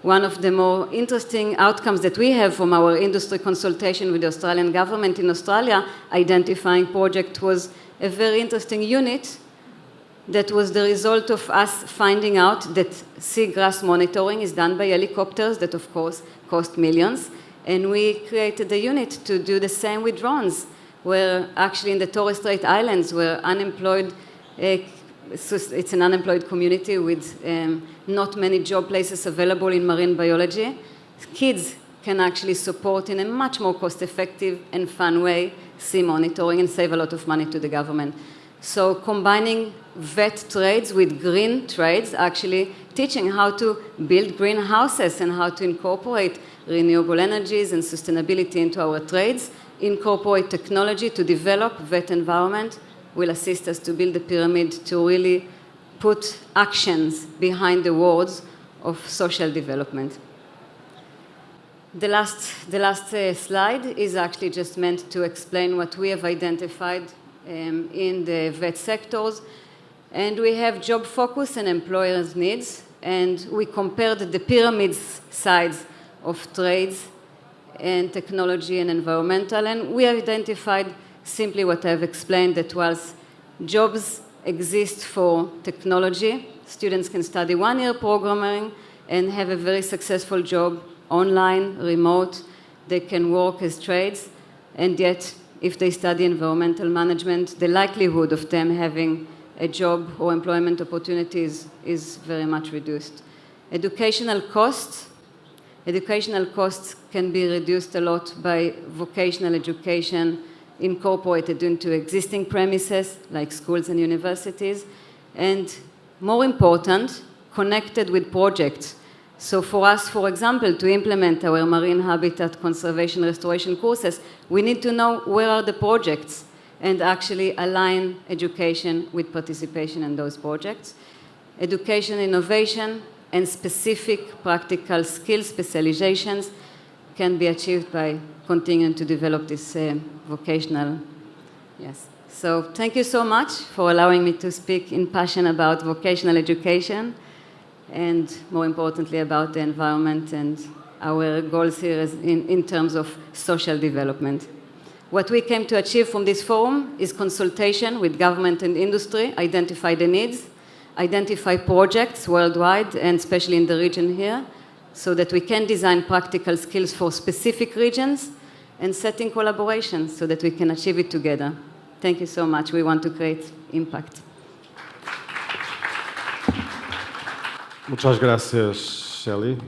One of the more interesting outcomes that we have from our industry consultation with the Australian government in Australia identifying project was a very interesting unit that was the result of us finding out that seagrass monitoring is done by helicopters that of course cost millions, and we created a unit to do the same with drones, where actually in the Torres Strait Islands where unemployed it's an unemployed community with not many job places available in marine biology. Kids can actually support in a much more cost-effective and fun way sea monitoring and save a lot of money to the government. So combining VET trades with green trades, actually teaching how to build greenhouses and how to incorporate renewable energies and sustainability into our trades, incorporate technology to develop VET environment, will assist us to build a pyramid to really put actions behind the words of social development. The last slide is actually just meant to explain what we have identified in the VET sectors. And we have job focus and employers' needs, and we compared the pyramid sides of trades and technology and environmental, and we identified simply what I've explained, that whilst jobs exist for technology, students can study 1-year programming and have a very successful job online, remote, they can work as trades, and yet if they study environmental management, the likelihood of them having a job or employment opportunities is very much reduced. Educational costs can be reduced a lot by vocational education incorporated into existing premises like schools and universities, and more important, connected with projects. So for us, for example, to implement our marine habitat conservation restoration courses, we need to know where are the projects and actually align education with participation in those projects. Education, innovation, and specific practical skill specializations can be achieved by continuing to develop this vocational. Yes. So thank you so much for allowing me to speak in passion about vocational education and more importantly about the environment and our goals here in terms of social development. What we came to achieve from this forum is consultation with government and industry, identify the needs, identify projects worldwide and especially in the region here, so that we can design practical skills for specific regions and setting collaborations so that we can achieve it together. Thank you so much. We want to create impact. Muchas gracias. Shelley.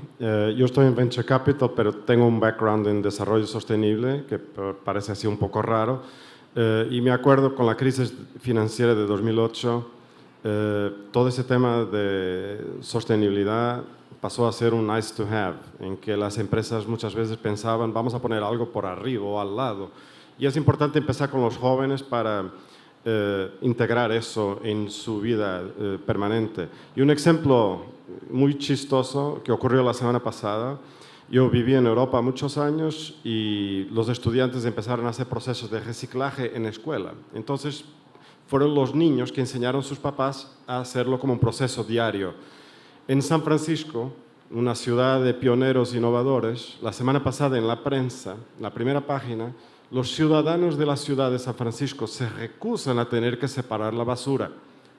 Yo estoy en Venture Capital, pero tengo un background en desarrollo sostenible, que parece así un poco raro. Y me acuerdo con la crisis financiera de 2008, todo ese tema de sostenibilidad pasó a ser un nice to have, en que las empresas muchas veces pensaban, vamos a poner algo por arriba o al lado. Y es importante empezar con los jóvenes para integrar eso en su vida permanente. Y un ejemplo muy chistoso que ocurrió la semana pasada: yo viví en Europa muchos años y los estudiantes empezaron a hacer procesos de reciclaje en escuela. Entonces fueron los niños que enseñaron a sus papás a hacerlo como un proceso diario. En San Francisco, una ciudad de pioneros innovadores, la semana pasada en la prensa, la primera página, los ciudadanos de la ciudad de San Francisco se recusan a tener que separar la basura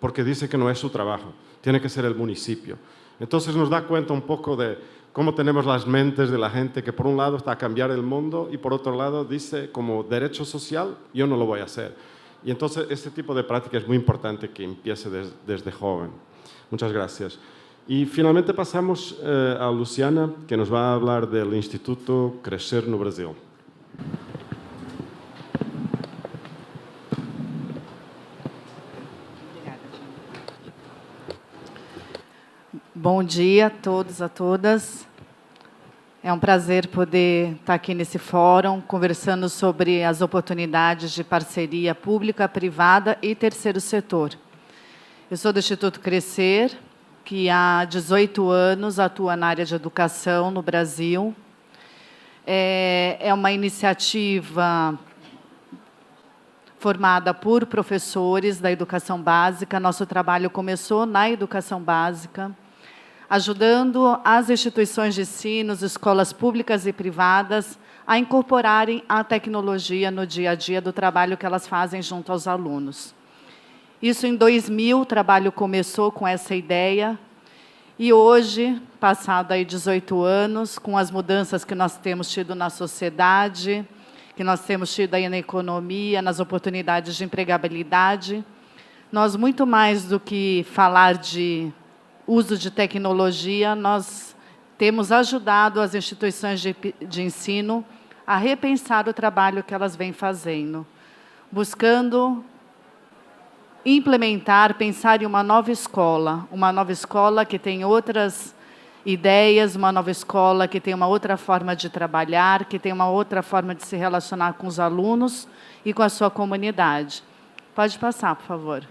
porque dice que no es su trabajo, tiene que ser el municipio. Entonces nos da cuenta un poco de cómo tenemos las mentes de la gente que por un lado está a cambiar el mundo y por otro lado dice como derecho social, yo no lo voy a hacer. Y entonces este tipo de práctica es muy importante que empiece desde joven. Muchas gracias. Y finalmente pasamos a Luciana, que nos va a hablar del Instituto Crescer no Brasil. Bom dia a todos, a todas. É um prazer poder estar aqui nesse fórum, conversando sobre as oportunidades de parceria pública, privada e terceiro setor. Eu sou do Instituto Crescer, que há 18 anos atua na área de educação no Brasil. É uma iniciativa formada por professores da educação básica. Nosso trabalho começou na educação básica, ajudando as instituições de ensino, escolas públicas e privadas, a incorporarem a tecnologia no dia a dia do trabalho que elas fazem junto aos alunos. Isso em 2000, o trabalho começou com essa ideia, e hoje, passado aí 18 anos, com as mudanças que nós temos tido na sociedade, que nós temos tido aí na economia, nas oportunidades de empregabilidade, nós, muito mais do que falar de uso de tecnologia, nós temos ajudado as instituições de ensino a repensar o trabalho que elas vêm fazendo, buscando implementar, pensar em uma nova escola que tem outras ideias, uma nova escola que tem uma outra forma de trabalhar, que tem uma outra forma de se relacionar com os alunos e com a sua comunidade. Pode passar, por favor.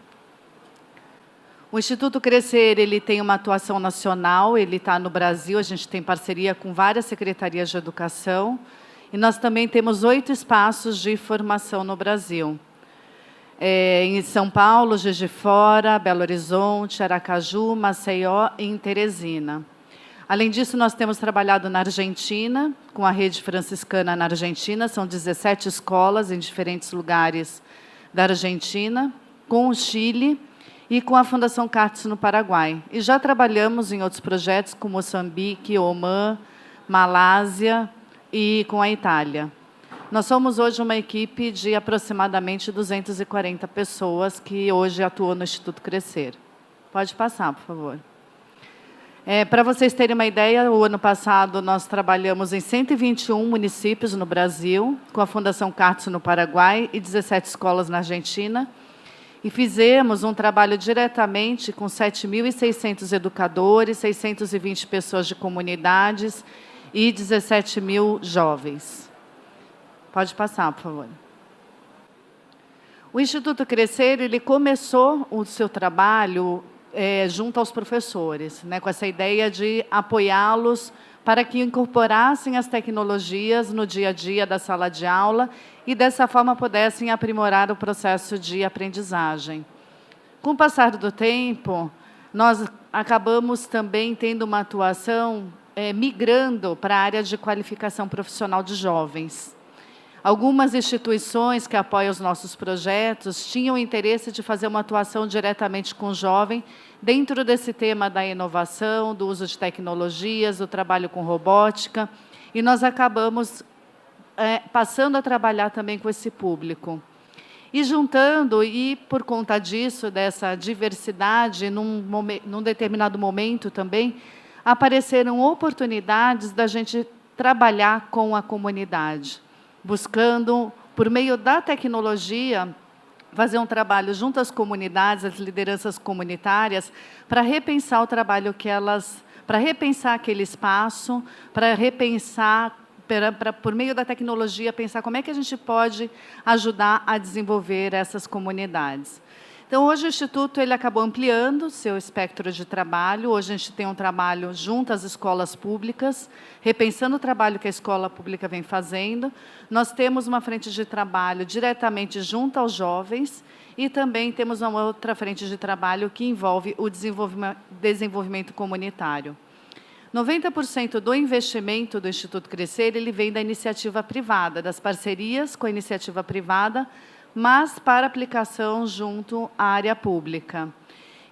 O Instituto Crescer, ele tem uma atuação nacional, ele está no Brasil, a gente tem parceria com várias secretarias de educação, e nós também temos 8 espaços de formação no Brasil. Em São Paulo, Juiz de Fora, Belo Horizonte, Aracaju, Maceió e em Teresina. Além disso, nós temos trabalhado na Argentina, com a rede franciscana na Argentina, são 17 escolas em diferentes lugares da Argentina, com o Chile e com a Fundação Cartes no Paraguai. E já trabalhamos em outros projetos, como Moçambique, Omã, Malásia e com a Itália. Nós somos hoje uma equipe de aproximadamente 240 pessoas que hoje atuam no Instituto Crescer. Pode passar, por favor. Para vocês terem uma ideia, o ano passado nós trabalhamos em 121 municípios no Brasil, com a Fundação Cartes no Paraguai e 17 escolas na Argentina, e fizemos um trabalho diretamente com 7.600 educadores, 620 pessoas de comunidades e 17 mil jovens. Pode passar, por favor. O Instituto Crescer, ele começou o seu trabalho junto aos professores, né, com essa ideia de apoiá-los para que incorporassem as tecnologias no dia a dia da sala de aula e, dessa forma, pudessem aprimorar o processo de aprendizagem. Com o passar do tempo, nós acabamos também tendo uma atuação migrando para a área de qualificação profissional de jovens. Algumas instituições que apoiam os nossos projetos tinham interesse de fazer uma atuação diretamente com o jovem dentro desse tema da inovação, do uso de tecnologias, do trabalho com robótica, e nós acabamos passando a trabalhar também com esse público. E juntando, e por conta disso, dessa diversidade, num determinado momento também, apareceram oportunidades da gente trabalhar com a comunidade, buscando, por meio da tecnologia, fazer um trabalho junto às comunidades, às lideranças comunitárias, para repensar o trabalho que elas... para repensar aquele espaço, para repensar, por meio da tecnologia, pensar como é que a gente pode ajudar a desenvolver essas comunidades. Então, hoje o Instituto ele acabou ampliando seu espectro de trabalho. Hoje a gente tem um trabalho junto às escolas públicas, repensando o trabalho que a escola pública vem fazendo. Nós temos uma frente de trabalho diretamente junto aos jovens e também temos uma outra frente de trabalho que envolve o desenvolvimento comunitário. 90% do investimento do Instituto Crescer ele vem da iniciativa privada, das parcerias com a iniciativa privada, mas para aplicação junto à área pública.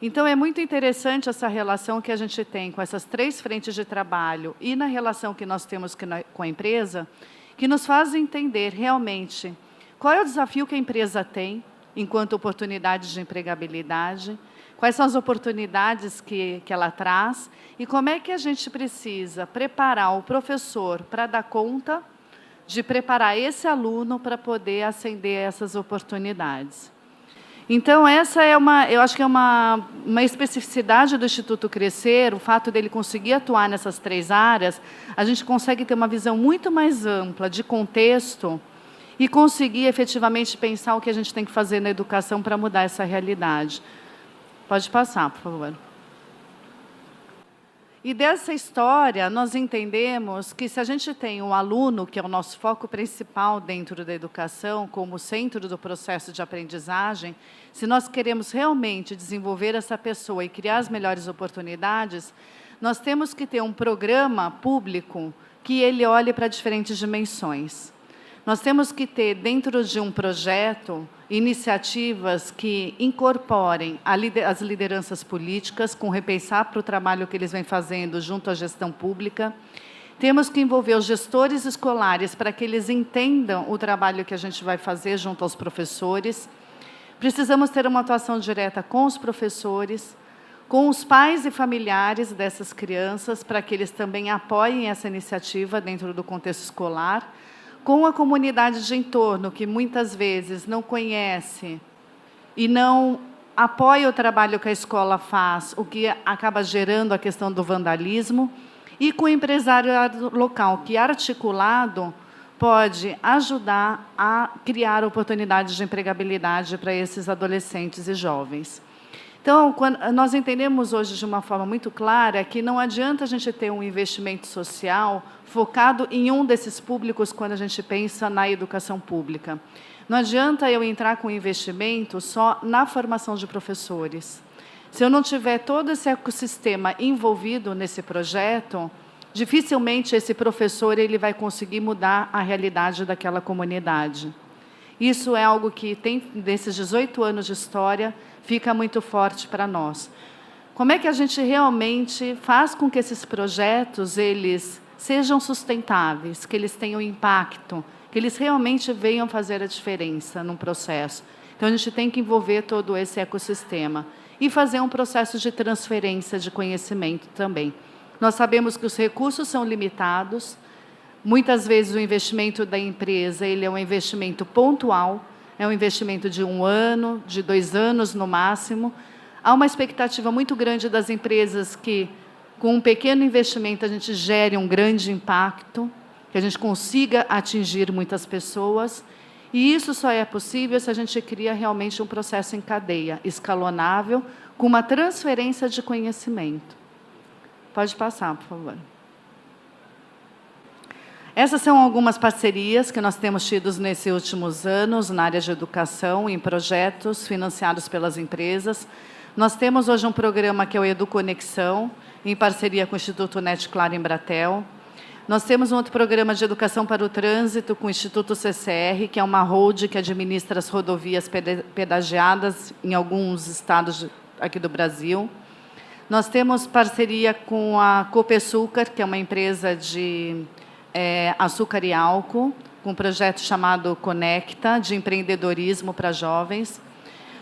Então, é muito interessante essa relação que a gente tem com essas 3 frentes de trabalho e na relação que nós temos com a empresa, que nos faz entender realmente qual é o desafio que a empresa tem enquanto oportunidade de empregabilidade, quais são as oportunidades que ela traz e como é que a gente precisa preparar o professor para dar conta de preparar esse aluno para poder ascender essas oportunidades. Então, essa é eu acho que é uma especificidade do Instituto Crescer, o fato dele conseguir atuar nessas 3 áreas, a gente consegue ter uma visão muito mais ampla de contexto e conseguir efetivamente pensar o que a gente tem que fazer na educação para mudar essa realidade. Pode passar, por favor. E dessa história, nós entendemos que se a gente tem um aluno, que é o nosso foco principal dentro da educação, como centro do processo de aprendizagem, se nós queremos realmente desenvolver essa pessoa e criar as melhores oportunidades, nós temos que ter um programa público que ele olhe para diferentes dimensões. Nós temos que ter, dentro de um projeto, iniciativas que incorporem as lideranças políticas, com repensar para o trabalho que eles vêm fazendo junto à gestão pública. Temos que envolver os gestores escolares para que eles entendam o trabalho que a gente vai fazer junto aos professores. Precisamos ter uma atuação direta com os professores, com os pais e familiares dessas crianças, para que eles também apoiem essa iniciativa dentro do contexto escolar, com a comunidade de entorno, que muitas vezes não conhece e não apoia o trabalho que a escola faz, o que acaba gerando a questão do vandalismo, e com o empresário local, que articulado pode ajudar a criar oportunidades de empregabilidade para esses adolescentes e jovens. Então, nós entendemos hoje de uma forma muito clara que não adianta a gente ter um investimento social focado em um desses públicos quando a gente pensa na educação pública. Não adianta eu entrar com investimento só na formação de professores. Se eu não tiver todo esse ecossistema envolvido nesse projeto, dificilmente esse professor ele vai conseguir mudar a realidade daquela comunidade. Isso é algo que tem, desses 18 anos de história, fica muito forte para nós. Como é que a gente realmente faz com que esses projetos eles sejam sustentáveis, que eles tenham impacto, que eles realmente venham fazer a diferença num processo? Então, a gente tem que envolver todo esse ecossistema e fazer um processo de transferência de conhecimento também. Nós sabemos que os recursos são limitados. Muitas vezes o investimento da empresa ele é um investimento pontual, é um investimento de 1 ano, de 2 anos no máximo. Há uma expectativa muito grande das empresas que, com um pequeno investimento, a gente gere um grande impacto, que a gente consiga atingir muitas pessoas. E isso só é possível se a gente cria realmente um processo em cadeia, escalonável, com uma transferência de conhecimento. Pode passar, por favor. Essas são algumas parcerias que nós temos tido nesses últimos anos na área de educação, em projetos financiados pelas empresas. Nós temos hoje um programa que é o EduConexão, em parceria com o Instituto Net Claro Embratel. Nós temos um outro programa de educação para o trânsito com o Instituto CCR, que é uma holding que administra as rodovias pedagiadas em alguns estados aqui do Brasil. Nós temos parceria com a Copeçúcar, que é uma empresa de açúcar e álcool, com um projeto chamado Conecta, de empreendedorismo para jovens.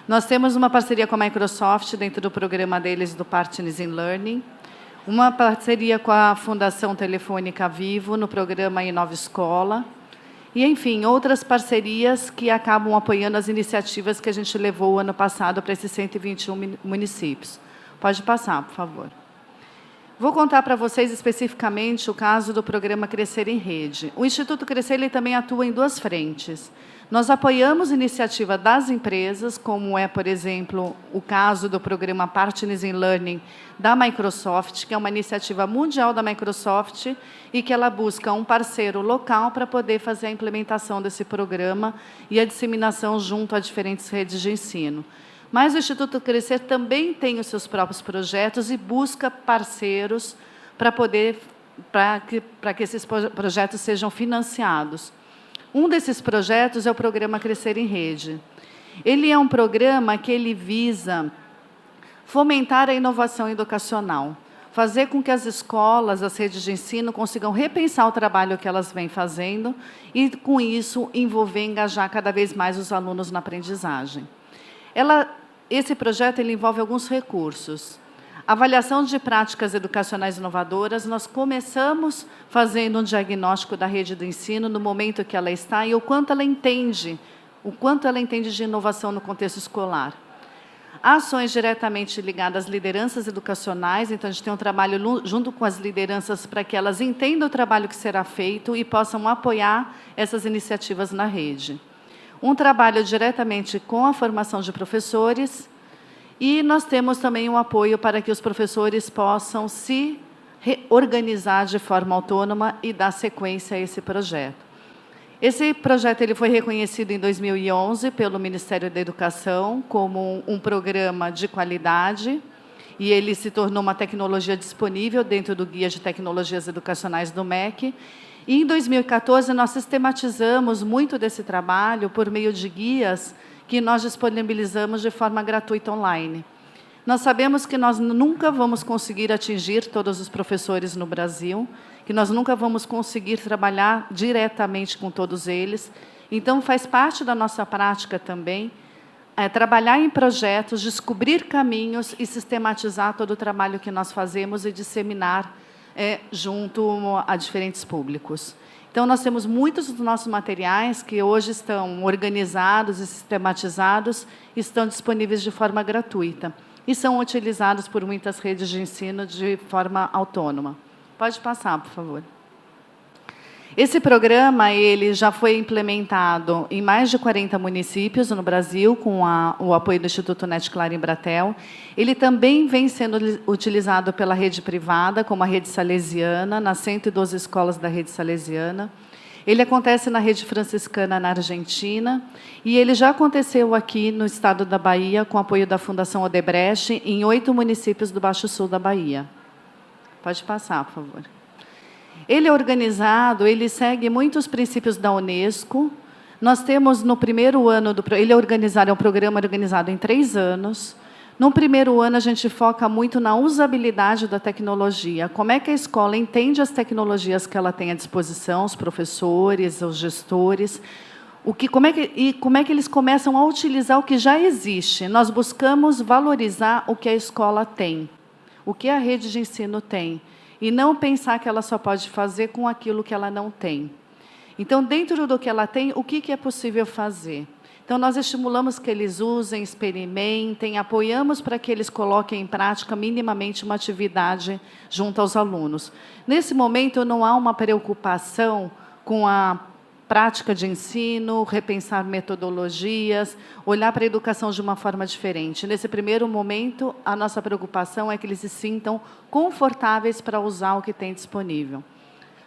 Nós temos uma parceria com a Microsoft, dentro do programa deles do Partners in Learning. uma parceria com a Fundação Telefônica Vivo, no programa Inova Escola, e, enfim, outras parcerias que acabam apoiando as iniciativas que a gente levou ano passado para esses 121 municípios. Pode passar, por favor. Vou contar para vocês especificamente o caso do programa Crescer em Rede. O Instituto Crescer ele também atua em duas frentes. Nós apoiamos iniciativa das empresas, como é, por exemplo, o caso do programa Partners in Learning da Microsoft, que é uma iniciativa mundial da Microsoft e que ela busca um parceiro local para poder fazer a implementação desse programa e a disseminação junto a diferentes redes de ensino. Mas o Instituto Crescer também tem os seus próprios projetos e busca parceiros para que esses projetos sejam financiados. Um desses projetos é o programa Crescer em Rede. Ele é um programa que ele visa fomentar a inovação educacional, fazer com que as escolas, as redes de ensino consigam repensar o trabalho que elas vêm fazendo e, com isso, envolver e engajar cada vez mais os alunos na aprendizagem. Esse projeto ele envolve alguns recursos. Avaliação de práticas educacionais inovadoras, nós começamos fazendo um diagnóstico da rede do ensino no momento que ela está e o quanto ela entende de inovação no contexto escolar. Ações diretamente ligadas às lideranças educacionais, então a gente tem um trabalho junto com as lideranças para que elas entendam o trabalho que será feito e possam apoiar essas iniciativas na rede. Um trabalho diretamente com a formação de professores. E nós temos também um apoio para que os professores possam se organizar de forma autônoma e dar sequência a esse projeto. Esse projeto ele foi reconhecido em 2011 pelo Ministério da Educação como um programa de qualidade e ele se tornou uma tecnologia disponível dentro do Guia de Tecnologias Educacionais do MEC. E, em 2014, nós sistematizamos muito desse trabalho por meio de guias que nós disponibilizamos de forma gratuita online. Nós sabemos que nós nunca vamos conseguir atingir todos os professores no Brasil, que nós nunca vamos conseguir trabalhar diretamente com todos eles. Então, faz parte da nossa prática também trabalhar em projetos, descobrir caminhos e sistematizar todo o trabalho que nós fazemos e disseminar junto a diferentes públicos. Então, nós temos muitos dos nossos materiais que hoje estão organizados e sistematizados, estão disponíveis de forma gratuita e são utilizados por muitas redes de ensino de forma autônoma. Pode passar, por favor. Esse programa ele já foi implementado em mais de 40 municípios no Brasil, com o apoio do Instituto Net Claro Embratel. Ele também vem sendo utilizado pela rede privada, como a rede salesiana, nas 112 escolas da rede salesiana. Ele acontece na rede franciscana na Argentina, e ele já aconteceu aqui no estado da Bahia, com apoio da Fundação Odebrecht, em 8 municípios do Baixo Sul da Bahia. Pode passar, por favor. Ele é organizado, ele segue muitos princípios da Unesco. Nós temos, no primeiro ano, é um programa organizado em 3 anos. No primeiro ano, a gente foca muito na usabilidade da tecnologia. Como é que a escola entende as tecnologias que ela tem à disposição, os professores, os gestores, como é que eles começam a utilizar o que já existe. Nós buscamos valorizar o que a escola tem, o que a rede de ensino tem, e não pensar que ela só pode fazer com aquilo que ela não tem. Então, dentro do que ela tem, o que é possível fazer? Então, nós estimulamos que eles usem, experimentem, apoiamos para que eles coloquem em prática minimamente uma atividade junto aos alunos. Nesse momento, não há uma preocupação com a prática de ensino, repensar metodologias, olhar para a educação de uma forma diferente. Nesse primeiro momento, a nossa preocupação é que eles se sintam confortáveis para usar o que tem disponível.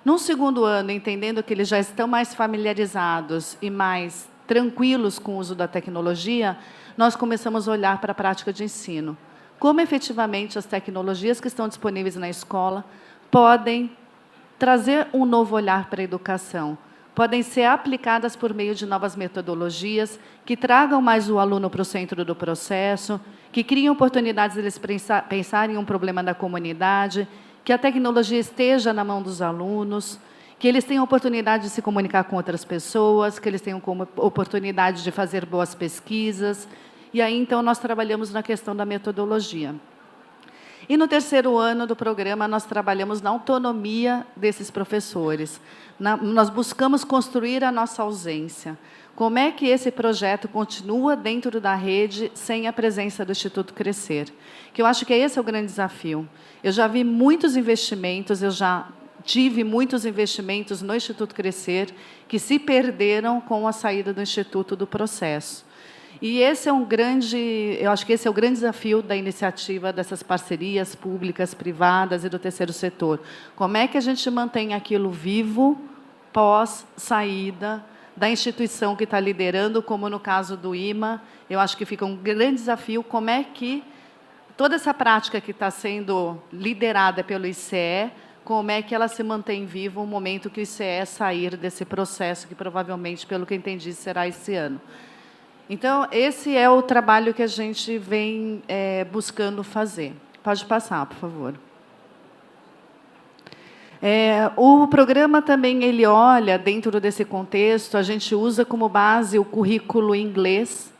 Num segundo ano, entendendo que eles já estão mais familiarizados e mais tranquilos com o uso da tecnologia, nós começamos a olhar para a prática de ensino. Como, efetivamente, as tecnologias que estão disponíveis na escola podem trazer um novo olhar para a educação, podem ser aplicadas por meio de novas metodologias que tragam mais o aluno para o centro do processo, que criem oportunidades de eles pensarem em um problema da comunidade, que a tecnologia esteja na mão dos alunos, que eles tenham oportunidade de se comunicar com outras pessoas, que eles tenham oportunidade de fazer boas pesquisas. E aí, então, nós trabalhamos na questão da metodologia. E no terceiro ano do programa, nós trabalhamos na autonomia desses professores. Nós buscamos construir a nossa ausência. Como é que esse projeto continua dentro da rede sem a presença do Instituto Crescer? Que eu acho que esse é o grande desafio. Eu já vi muitos investimentos, eu já tive muitos investimentos no Instituto Crescer que se perderam com a saída do Instituto do processo. E esse é eu acho que esse é o grande desafio da iniciativa dessas parcerias públicas, privadas e do terceiro setor. Como é que a gente mantém aquilo vivo pós-saída da instituição que está liderando, como no caso do IMA? Eu acho que fica um grande desafio como é que toda essa prática que está sendo liderada pelo ICE, como é que ela se mantém viva no momento que o ICE sair desse processo, que provavelmente, pelo que eu entendi, será esse ano. Então, esse é o trabalho que a gente vem buscando fazer. Pode passar, por favor. O programa também ele olha, dentro desse contexto, a gente usa como base o currículo inglês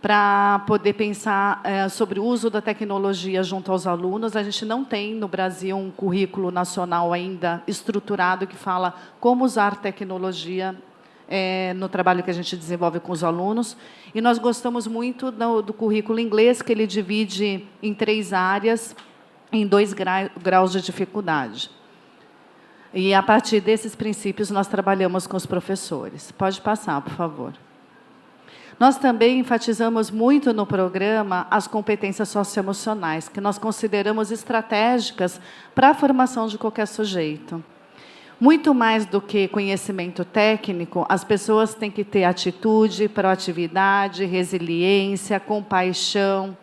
para poder pensar sobre o uso da tecnologia junto aos alunos. A gente não tem, no Brasil, um currículo nacional ainda estruturado que fala como usar tecnologia no trabalho que a gente desenvolve com os alunos. E nós gostamos muito do currículo inglês, que ele divide em 3 áreas, em 2 graus de dificuldade. E, a partir desses princípios, nós trabalhamos com os professores. Pode passar, por favor. Nós também enfatizamos muito no programa as competências socioemocionais, que nós consideramos estratégicas para a formação de qualquer sujeito. Muito mais do que conhecimento técnico, as pessoas têm que ter atitude, proatividade, resiliência, compaixão,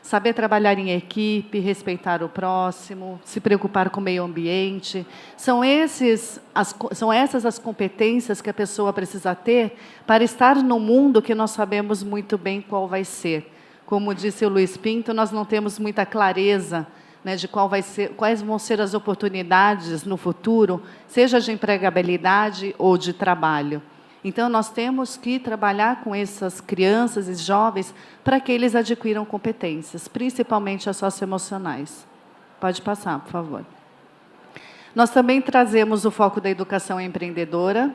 saber trabalhar em equipe, respeitar o próximo, se preocupar com o meio ambiente. São essas as competências que a pessoa precisa ter para estar no mundo que nós sabemos muito bem qual vai ser. Como disse o Luiz Pinto, nós não temos muita clareza, né, de quais vão ser as oportunidades no futuro, seja de empregabilidade ou de trabalho. Então, nós temos que trabalhar com essas crianças e jovens para que eles adquiram competências, principalmente as socioemocionais. Pode passar, por favor. Nós também trazemos o foco da educação empreendedora.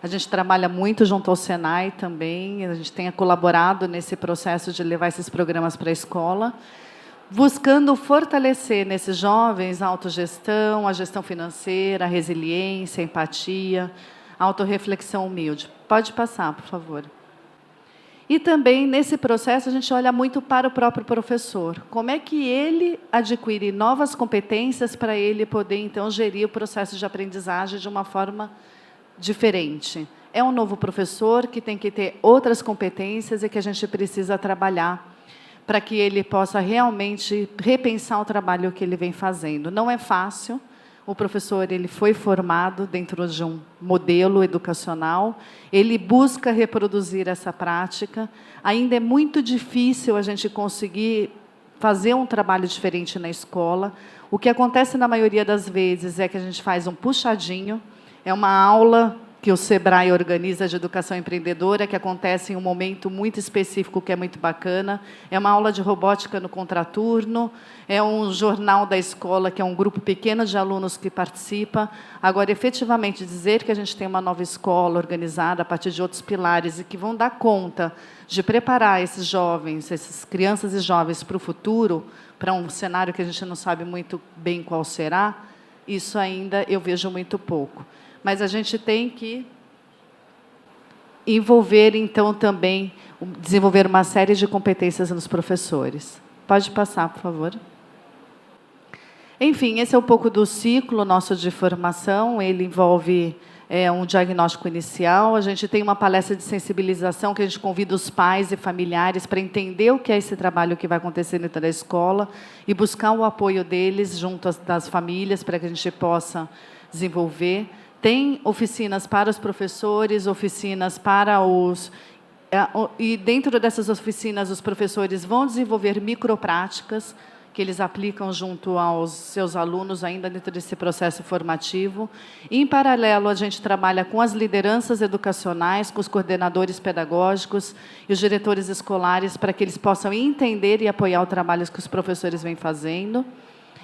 A gente trabalha muito junto ao Senai também, a gente tem colaborado nesse processo de levar esses programas para a escola, buscando fortalecer nesses jovens a autogestão, a gestão financeira, a resiliência, a empatia, a autorreflexão humilde. Pode passar, por favor. E também, nesse processo, a gente olha muito para o próprio professor. Como é que ele adquire novas competências para ele poder, então, gerir o processo de aprendizagem de uma forma diferente. É um novo professor que tem que ter outras competências e que a gente precisa trabalhar para que ele possa realmente repensar o trabalho que ele vem fazendo. Não é fácil. O professor ele foi formado dentro de um modelo educacional, ele busca reproduzir essa prática. Ainda é muito difícil a gente conseguir fazer um trabalho diferente na escola. O que acontece na maioria das vezes é que a gente faz um puxadinho, é uma aula que o SEBRAE organiza de educação empreendedora, que acontece em um momento muito específico, que é muito bacana. É uma aula de robótica no contraturno, é um jornal da escola, que é um grupo pequeno de alunos que participa. Agora, efetivamente, dizer que a gente tem uma nova escola organizada a partir de outros pilares e que vão dar conta de preparar esses jovens, essas crianças e jovens para o futuro, para um cenário que a gente não sabe muito bem qual será, isso ainda eu vejo muito pouco. Mas a gente tem que envolver, então, também, desenvolver uma série de competências nos professores. Pode passar, por favor. Enfim, esse é um pouco do ciclo nosso de formação. Ele envolve um diagnóstico inicial. A gente tem uma palestra de sensibilização que a gente convida os pais e familiares para entender o que é esse trabalho que vai acontecer dentro da escola e buscar o apoio deles junto das famílias para que a gente possa desenvolver. Tem oficinas para os professores, oficinas para os... E, dentro dessas oficinas, os professores vão desenvolver micropráticas que eles aplicam junto aos seus alunos, ainda dentro desse processo formativo. E, em paralelo, a gente trabalha com as lideranças educacionais, com os coordenadores pedagógicos e os diretores escolares, para que eles possam entender e apoiar o trabalho que os professores vêm fazendo.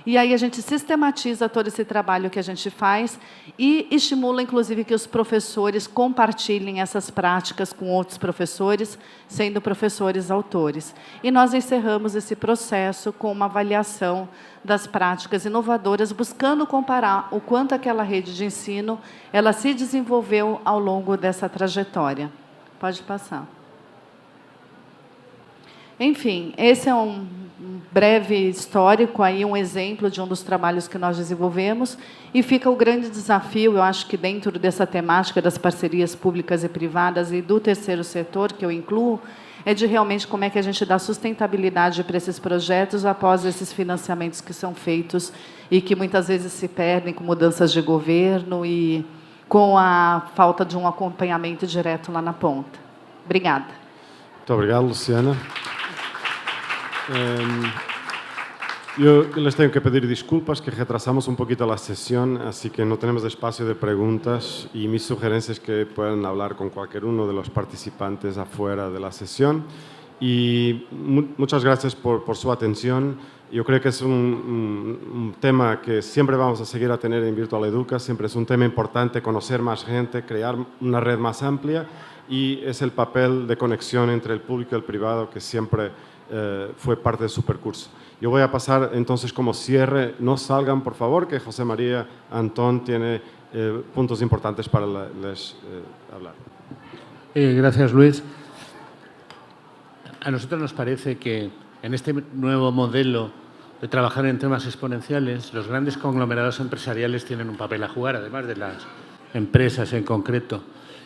E aí a gente sistematiza todo esse trabalho que a gente faz e estimula, inclusive, que os professores compartilhem essas práticas com outros professores, sendo professores autores. E nós encerramos esse processo com uma avaliação das práticas inovadoras, buscando comparar o quanto aquela rede de ensino ela se desenvolveu ao longo dessa trajetória. Pode passar. Enfim, esse é um breve histórico, aí um exemplo de um dos trabalhos que nós desenvolvemos, e fica o grande desafio, eu acho que dentro dessa temática das parcerias públicas e privadas e do terceiro setor, que eu incluo, é de realmente como é que a gente dá sustentabilidade para esses projetos após esses financiamentos que são feitos e que muitas vezes se perdem com mudanças de governo e com a falta de um acompanhamento direto lá na ponta. Obrigada. Muito obrigado, Luciana. Yo les tengo que pedir disculpas que retrasamos un poquito la sesión, así que no tenemos espacio de preguntas y mis sugerencias es que puedan hablar con cualquier uno de los participantes afuera de la sesión. Y muchas gracias por su atención. Yo creo que es un tema que siempre vamos a seguir a tener en Virtual Educa, siempre es un tema importante conocer más gente, crear una red más amplia y es el papel de conexión entre el público y el privado que siempre fue parte de su percurso. Yo voy a pasar entonces como cierre, no salgan por favor, que José María Antón tiene puntos importantes para les hablar. Gracias, Luis. A nosotros nos parece que en este nuevo modelo de trabajar en temas exponenciales, los grandes conglomerados empresariales tienen un papel a jugar, además de las empresas en concreto.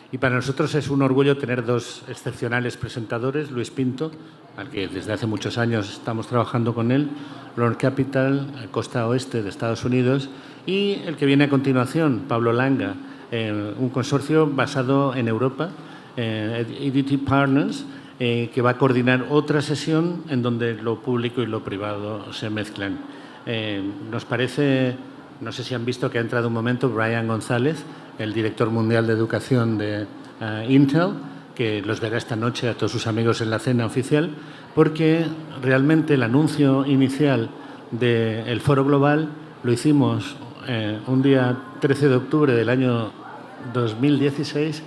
Y para nosotros es un orgullo tener dos excepcionales presentadores, Luis Pinto, al que desde hace muchos años estamos trabajando con él, Learn Capital, Costa Oeste de Estados Unidos, y el que viene a continuación, Pablo Langa, un consorcio basado en Europa, EDT Partners, que va a coordinar otra sesión en donde lo público y lo privado se mezclan. Nos parece, no sé si han visto que ha entrado un momento Brian González, el director mundial de educación de Intel, que los verá esta noche a todos sus amigos en la cena oficial, porque realmente el anuncio inicial del Foro Global lo hicimos un día 13 de octubre del año 2016,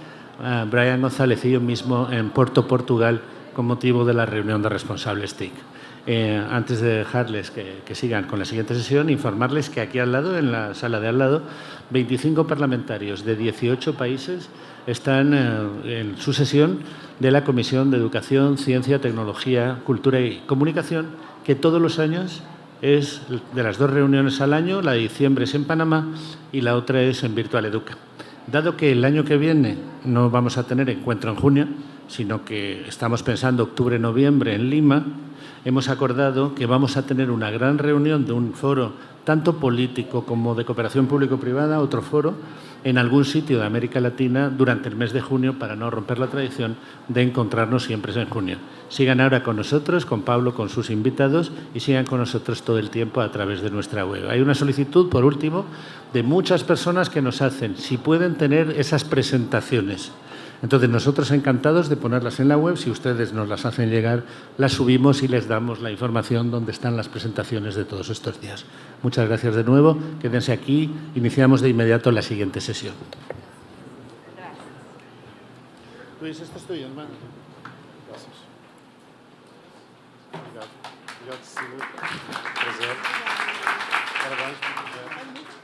Brian González y yo mismo en Porto, Portugal, con motivo de la reunión de responsables TIC. Antes de dejarles que sigan con la siguiente sesión, informarles que aquí al lado, en la sala de al lado, 25 parlamentarios de 18 países están en su sesión de la Comisión de Educación, Ciencia, Tecnología, Cultura y Comunicación, que todos los años es de las dos reuniones al año, la de diciembre es en Panamá y la otra es en Virtual Educa. Dado que el año que viene no vamos a tener encuentro en junio, sino que estamos pensando octubre-noviembre en Lima, hemos acordado que vamos a tener una gran reunión de un foro tanto político como de cooperación público-privada, otro foro, en algún sitio de América Latina durante el mes de junio para no romper la tradición de encontrarnos siempre en junio. Sigan ahora con nosotros, con Pablo, con sus invitados y sigan con nosotros todo el tiempo a través de nuestra web. Hay una solicitud, por último, de muchas personas que nos hacen si pueden tener esas presentaciones. Entonces, nosotros encantados de ponerlas en la web. Si ustedes nos las hacen llegar, las subimos y les damos la información donde están las presentaciones de todos estos días. Muchas gracias de nuevo. Quédense aquí. Iniciamos de inmediato la siguiente sesión. Gracias. Luis, esto es tuyo, hermano. Gracias. Obrigado. Obrigado, Cecília. Prazer. Parabéns.